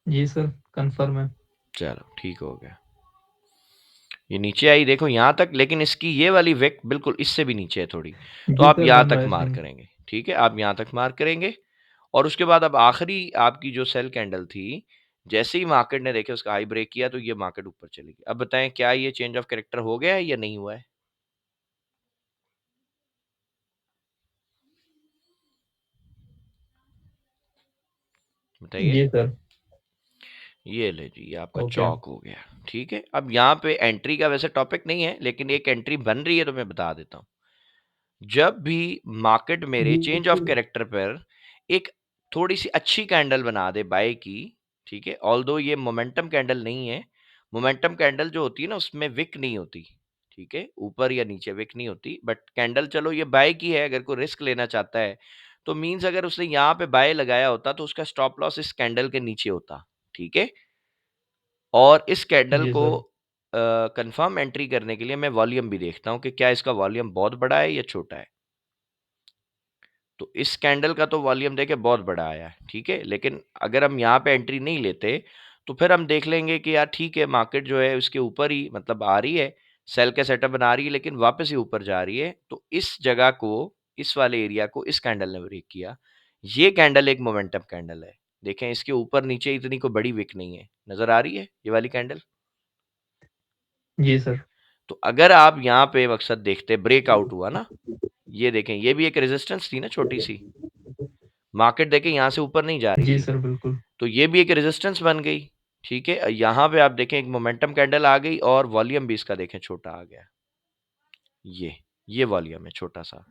जी सर, कंफर्म है।
चलो ठीक हो गया, ये नीचे आई देखो यहाँ तक, लेकिन इसकी ये वाली वेक बिल्कुल इससे भी नीचे है थोड़ी, तो
जी
आप
सर,
यहाँ
बन
तक
रहा है
मार
स्विंग।
करेंगे, ठीक है, आप यहाँ तक मार करेंगे। और उसके बाद अब आखिरी आपकी जो सेल कैंडल थी, जैसे ही मार्केट ने देखे उसका हाई ब्रेक किया तो ये मार्केट ऊपर चली गई। अब बताएं क्या ये चेंज ऑफ कैरेक्टर हो गया है या नहीं हुआ है? बताइए।
जी सर,
ये ले जी, ये आपका
ओके।
चौक हो गया, ठीक है। अब यहाँ पे एंट्री का वैसे टॉपिक नहीं है, लेकिन एक एंट्री बन रही है तो मैं बता देता हूँ। जब भी मार्केट मेरे
जी
चेंज ऑफ कैरेक्टर पर एक थोड़ी सी अच्छी कैंडल बना दे बाय की, ठीक है, ऑल्दो ये मोमेंटम कैंडल नहीं है, मोमेंटम कैंडल जो होती है ना उसमें विक नहीं होती, ठीक है, ऊपर या नीचे विक नहीं होती, बट कैंडल चलो ये बाय की है, अगर कोई रिस्क लेना चाहता है तो मीन्स अगर उसने यहाँ पे बाय लगाया होता तो उसका स्टॉप लॉस इस कैंडल के नीचे होता, ठीक है। और इस कैंडल
जी
को
सर,
कंफर्म एंट्री करने के लिए मैं वॉल्यूम भी देखता हूँ कि क्या इसका वॉल्यूम बहुत बड़ा है या छोटा है। तो इस कैंडल का तो वॉल्यूम देखे बहुत बड़ा आया है, ठीक है, लेकिन अगर हम यहाँ पे एंट्री नहीं लेते तो फिर हम देख लेंगे कि यार ठीक है, मार्केट जो है उसके ऊपर ही मतलब आ रही है, सेल का सेटअप बना रही है, लेकिन वापस ही ऊपर जा रही है। तो इस जगह को, इस वाले एरिया को इस कैंडल ने ब्रेक किया। ये कैंडल एक मोमेंटम कैंडल है, देखें इसके ऊपर नीचे इतनी कोई बड़ी विक नहीं है, नजर आ रही है ये वाली कैंडल।
जी सर,
तो अगर आप यहाँ पे मकसद देखते ब्रेकआउट हुआ ना, ये देखें ये भी एक रेजिस्टेंस थी ना छोटी सी, मार्केट देखें यहाँ से ऊपर नहीं जा रही
जी
थी,
सर, बिल्कुल।
तो ये भी एक रेजिस्टेंस बन गई, ठीक है। यहाँ पे आप देखें एक मोमेंटम कैंडल आ गई और वॉल्यूम भी इसका देखें छोटा आ गया, ये वॉल्यूम है छोटा सा।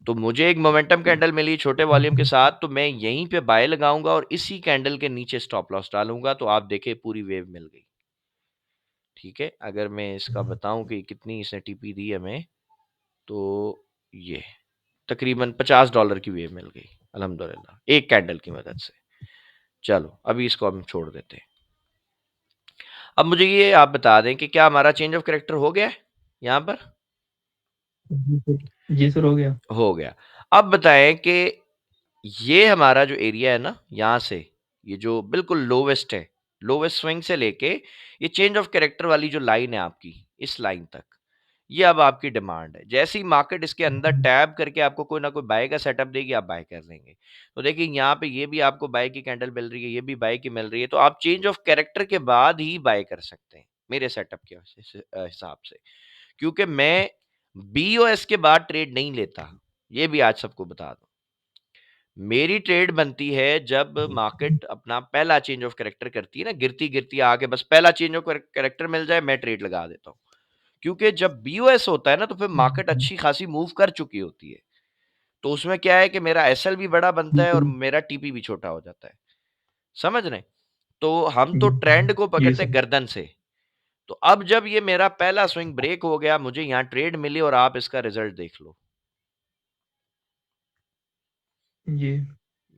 तो मुझे एक मोमेंटम कैंडल मिली छोटे वॉल्यूम के साथ, तो मैं यहीं पे बाय लगाऊंगा और इसी कैंडल के नीचे स्टॉप लॉस डालूंगा, तो आप देखें पूरी वेव मिल गई, ठीक है। अगर मैं इसका बताऊं कि कितनी इसने टीपी दी हमें, तो ये तकरीबन $50 की वेव मिल गई अल्हम्दुलिल्लाह, एक कैंडल की मदद से। चलो अभी इसको हम छोड़ देते हैं। अब मुझे ये आप बता दें कि क्या हमारा चेंज ऑफ कैरेक्टर हो गया है यहाँ पर?
जी सर, जी सर, हो गया।
हो गया। अब बताएं कि ये हमारा जो एरिया है ना, यहाँ से ये जो बिल्कुल लोवेस्ट है, लोवेस्ट स्विंग से लेके ये चेंज ऑफ कैरेक्टर वाली जो लाइन है आपकी, इस लाइन तक, ये अब आपकी डिमांड है। जैसे ही मार्केट इसके अंदर टैब करके आपको कोई ना कोई बाय का सेटअप देगी, आप बाय कर लेंगे। तो देखिए यहाँ पे ये भी आपको बाय की कैंडल मिल रही है, ये भी बाय की मिल रही है, तो आप चेंज ऑफ कैरेक्टर के बाद ही बाय कर सकते हैं मेरे सेटअप के हिसाब से, क्योंकि मैं बीओएस के बाद ट्रेड नहीं लेता, ये भी आज सबको बता दूं। मेरी ट्रेड बनती है जब मार्केट अपना पहला चेंज ऑफ कैरेक्टर करती है ना, गिरती गिरती आके बस पहला चेंज ऑफ कैरेक्टर मिल जाए, मैं ट्रेड लगा देता हूँ। क्योंकि जब बीओएस होता है ना तो फिर मार्केट अच्छी खासी मूव कर चुकी होती है, तो उसमें क्या है कि मेरा एसएल भी बड़ा बनता है और मेरा टीपी भी छोटा हो जाता है, समझ रहे हैं? तो हम तो ट्रेंड को
जी
पकड़ते
सर,
गर्दन से। तो अब जब ये मेरा पहला स्विंग ब्रेक हो गया, मुझे यहाँ ट्रेड मिली और आप इसका रिजल्ट देख लो,
जी।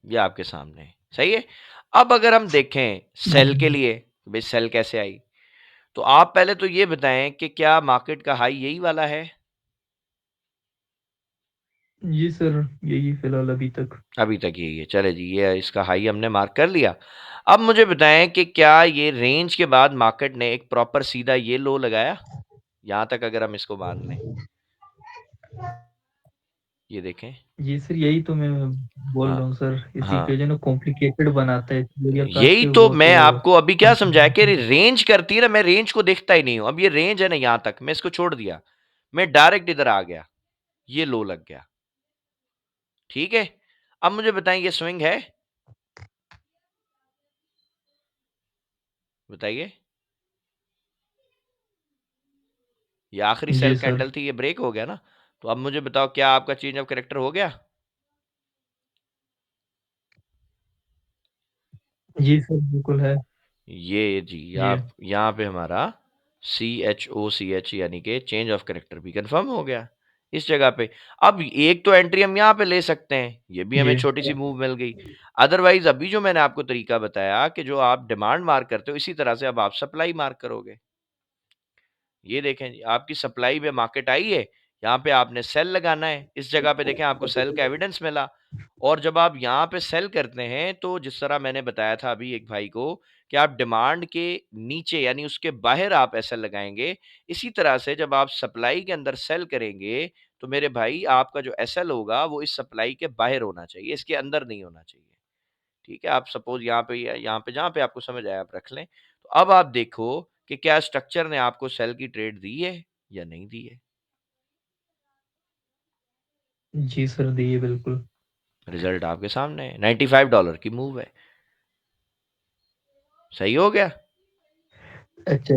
ये आपके सामने है, सही है। अब अगर हम देखें सेल के लिए, भाई सेल कैसे आई, तो आप पहले तो ये बताएं कि क्या मार्केट का हाई यही वाला है?
जी सर, यही फिलहाल अभी तक।
अभी तक यही है, चले जी, ये इसका हाई हमने मार्क कर लिया। अब मुझे बताएं कि क्या ये रेंज के बाद मार्केट ने एक प्रॉपर सीधा ये लो लगाया? यहां तक अगर हम इसको मान लें, ये देखें।
जी सर, यही तो मैं बोल
हाँ
रहा हूँ सर, इसी
हाँ,
के जो ना कॉम्प्लिकेटेड बनाता है थ्योरी ऑफ कास्ट
यही
के,
तो
वो
मैं
तो
आपको अभी क्या समझाया कि रेंज करती है ना, मैं रेंज को देखता ही नहीं हूं। अब ये रेंज है ना, यहां तक मैं इसको छोड़ दिया, मैं डायरेक्ट इधर आ गया, ये लो लग गया, ठीक है। अब मुझे बताएं ये स्विंग है? बताइए। ये आखिरी सेल
जी सर।
कैंडल थी, ये ब्रेक हो गया ना। तो अब मुझे बताओ क्या आपका चेंज ऑफ कैरेक्टर हो गया?
जी सर, बिल्कुल है।
ये जी,
जी।
आप यहाँ पे हमारा CHOCH यानी कि चेंज ऑफ कैरेक्टर भी कंफर्म हो गया इस जगह पे। अब एक तो एंट्री हम यहाँ पे ले सकते हैं, ये भी हमें
जी।
छोटी सी मूव मिल गई। अदरवाइज अभी जो मैंने आपको तरीका बताया कि जो आप डिमांड मार्क करते हो, इसी तरह से अब आप सप्लाई मार्क करोगे। ये देखें जी, आपकी सप्लाई में मार्केट आई है, यहाँ पे आपने सेल लगाना है। इस जगह पे देखें आपको सेल का एविडेंस मिला। और जब आप यहाँ पे सेल करते हैं, तो जिस तरह मैंने बताया था अभी एक भाई को कि आप डिमांड के नीचे यानी उसके बाहर आप एसएल लगाएंगे, इसी तरह से जब आप सप्लाई के अंदर सेल करेंगे, तो मेरे भाई आपका जो एसएल होगा वो इस सप्लाई के बाहर होना चाहिए, इसके अंदर नहीं होना चाहिए। ठीक है, आप सपोज यहाँ पे जहाँ पे आपको समझ आया आप रख लें। तो अब आप देखो कि क्या स्ट्रक्चर ने आपको सेल की ट्रेड दी है या नहीं दी है।
जी सर, दिए बिल्कुल।
रिजल्ट आपके सामने है, $95 की मूव है, सही हो गया।
अच्छा।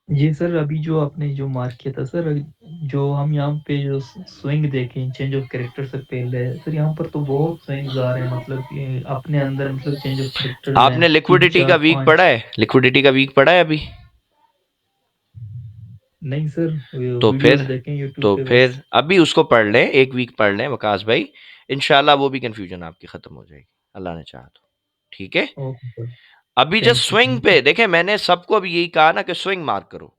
जी सर, अभी जो आपने जो मार्क किया था सर, जो हम यहाँ पे जो स्विंग देखें चेंज ऑफ कैरेक्टर से पहले, सर यहाँ पर तो बहुत स्विंग्स आ रहे हैं, मतलब कि अपने अंदर मतलब चेंज ऑफ कैरेक्टर्स हैं
आपने
तीन
लिक्विडिटी का
चार
वीक पढ़ा
पाँच।
है? लिक्विडिटी का वीक पढ़ा है अभी?
नहीं सर,
तो
वीडियोस
फिर
देखें यूट्यूब
तो
पे बस।
फिर अभी उसको पढ़ लें, एक वीक पढ़ लें वकास भाई, इंशाल्लाह वो भी कंफ्यूजन आपकी खत्म हो जाएगी, अल्लाह ने चाहा तो। ठीक है,
ओके सर।
अभी just
thank you
swing
thank
पे
यू।
देखें, मैंने सबको अभी यही कहा ना कि स्विंग मार्क करो,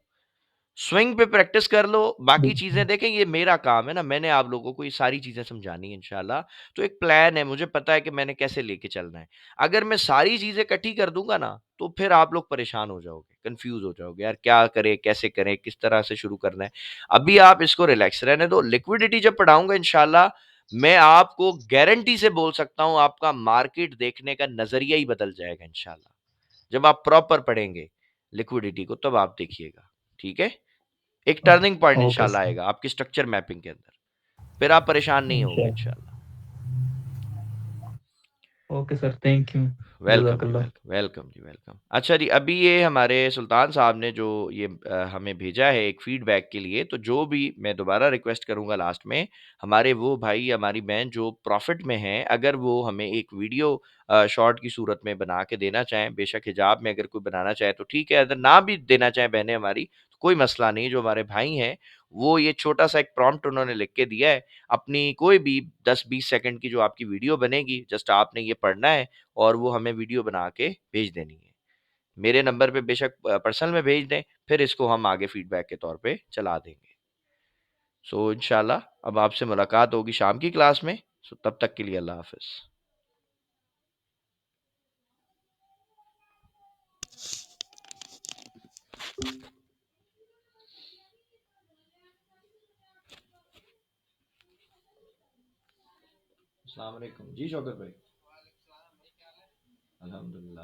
स्विंग पे प्रैक्टिस कर लो। बाकी चीजें देखें, ये मेरा काम है ना, मैंने आप लोगों को ये सारी चीजें समझानी है इंशाल्लाह। तो एक प्लान है, मुझे पता है कि मैंने कैसे लेके चलना है। अगर मैं सारी चीजें इकट्ठी कर दूंगा ना, तो फिर आप लोग परेशान हो जाओगे, कंफ्यूज हो जाओगे, यार क्या करें, कैसे करें, किस तरह से शुरू करना है। अभी आप इसको रिलैक्स रहने दो। लिक्विडिटी जब पढ़ाऊंगा इंशाल्लाह, मैं आपको गारंटी से बोल सकता हूं, आपका मार्केट देखने का नजरिया ही बदल जाएगा इंशाल्लाह। जब आप प्रॉपर पढ़ेंगे लिक्विडिटी को, तब आप देखिएगा। ठीक है, एक टर्निंग पॉइंट
ओके
इंशाल्लाह
सर।
आएगा आपकी स्ट्रक्चर मैपिंग के अंदर, फिर आप परेशान नहीं होंगे
इंशाल्लाह।
इंशाल्लाह।
Okay sir, thank you.
Welcome जी,
जज़ाकल्लाह।
वेलकम, वेलकम जी, वेलकम। अच्छा जी, अभी ये हमारे सुल्तान साहब ने जो ये हमें भेजा है एक फीडबैक के लिए, तो जो भी मैं दोबारा रिक्वेस्ट करूंगा लास्ट में, हमारे वो भाई हमारी बहन जो प्रॉफिट में हैं, अगर वो हमें एक वीडियो शॉर्ट की सूरत में बना के देना चाहें, बेशक हिजाब में अगर कोई बनाना चाहे तो ठीक है, अगर ना भी देना चाहें बहनें हमारी, तो कोई मसला नहीं। जो हमारे भाई हैं, वो ये छोटा सा एक प्रॉम्प्ट उन्होंने लिख के दिया है, अपनी कोई भी 10-20 सेकंड की जो आपकी वीडियो बनेगी, जस्ट आपने ये पढ़ना है और वो हमें वीडियो बना के भेज देनी है। मेरे नंबर पे बेशक पर्सनल में भेज दें, फिर इसको हम आगे फीडबैक के तौर पे चला देंगे। सो इंशाल्लाह अब आपसे मुलाकात होगी शाम की क्लास में। सो तब तक के लिए अल्लाह हाफ़िज़। अस्सलाम वालेकुम जी शौकत भाई।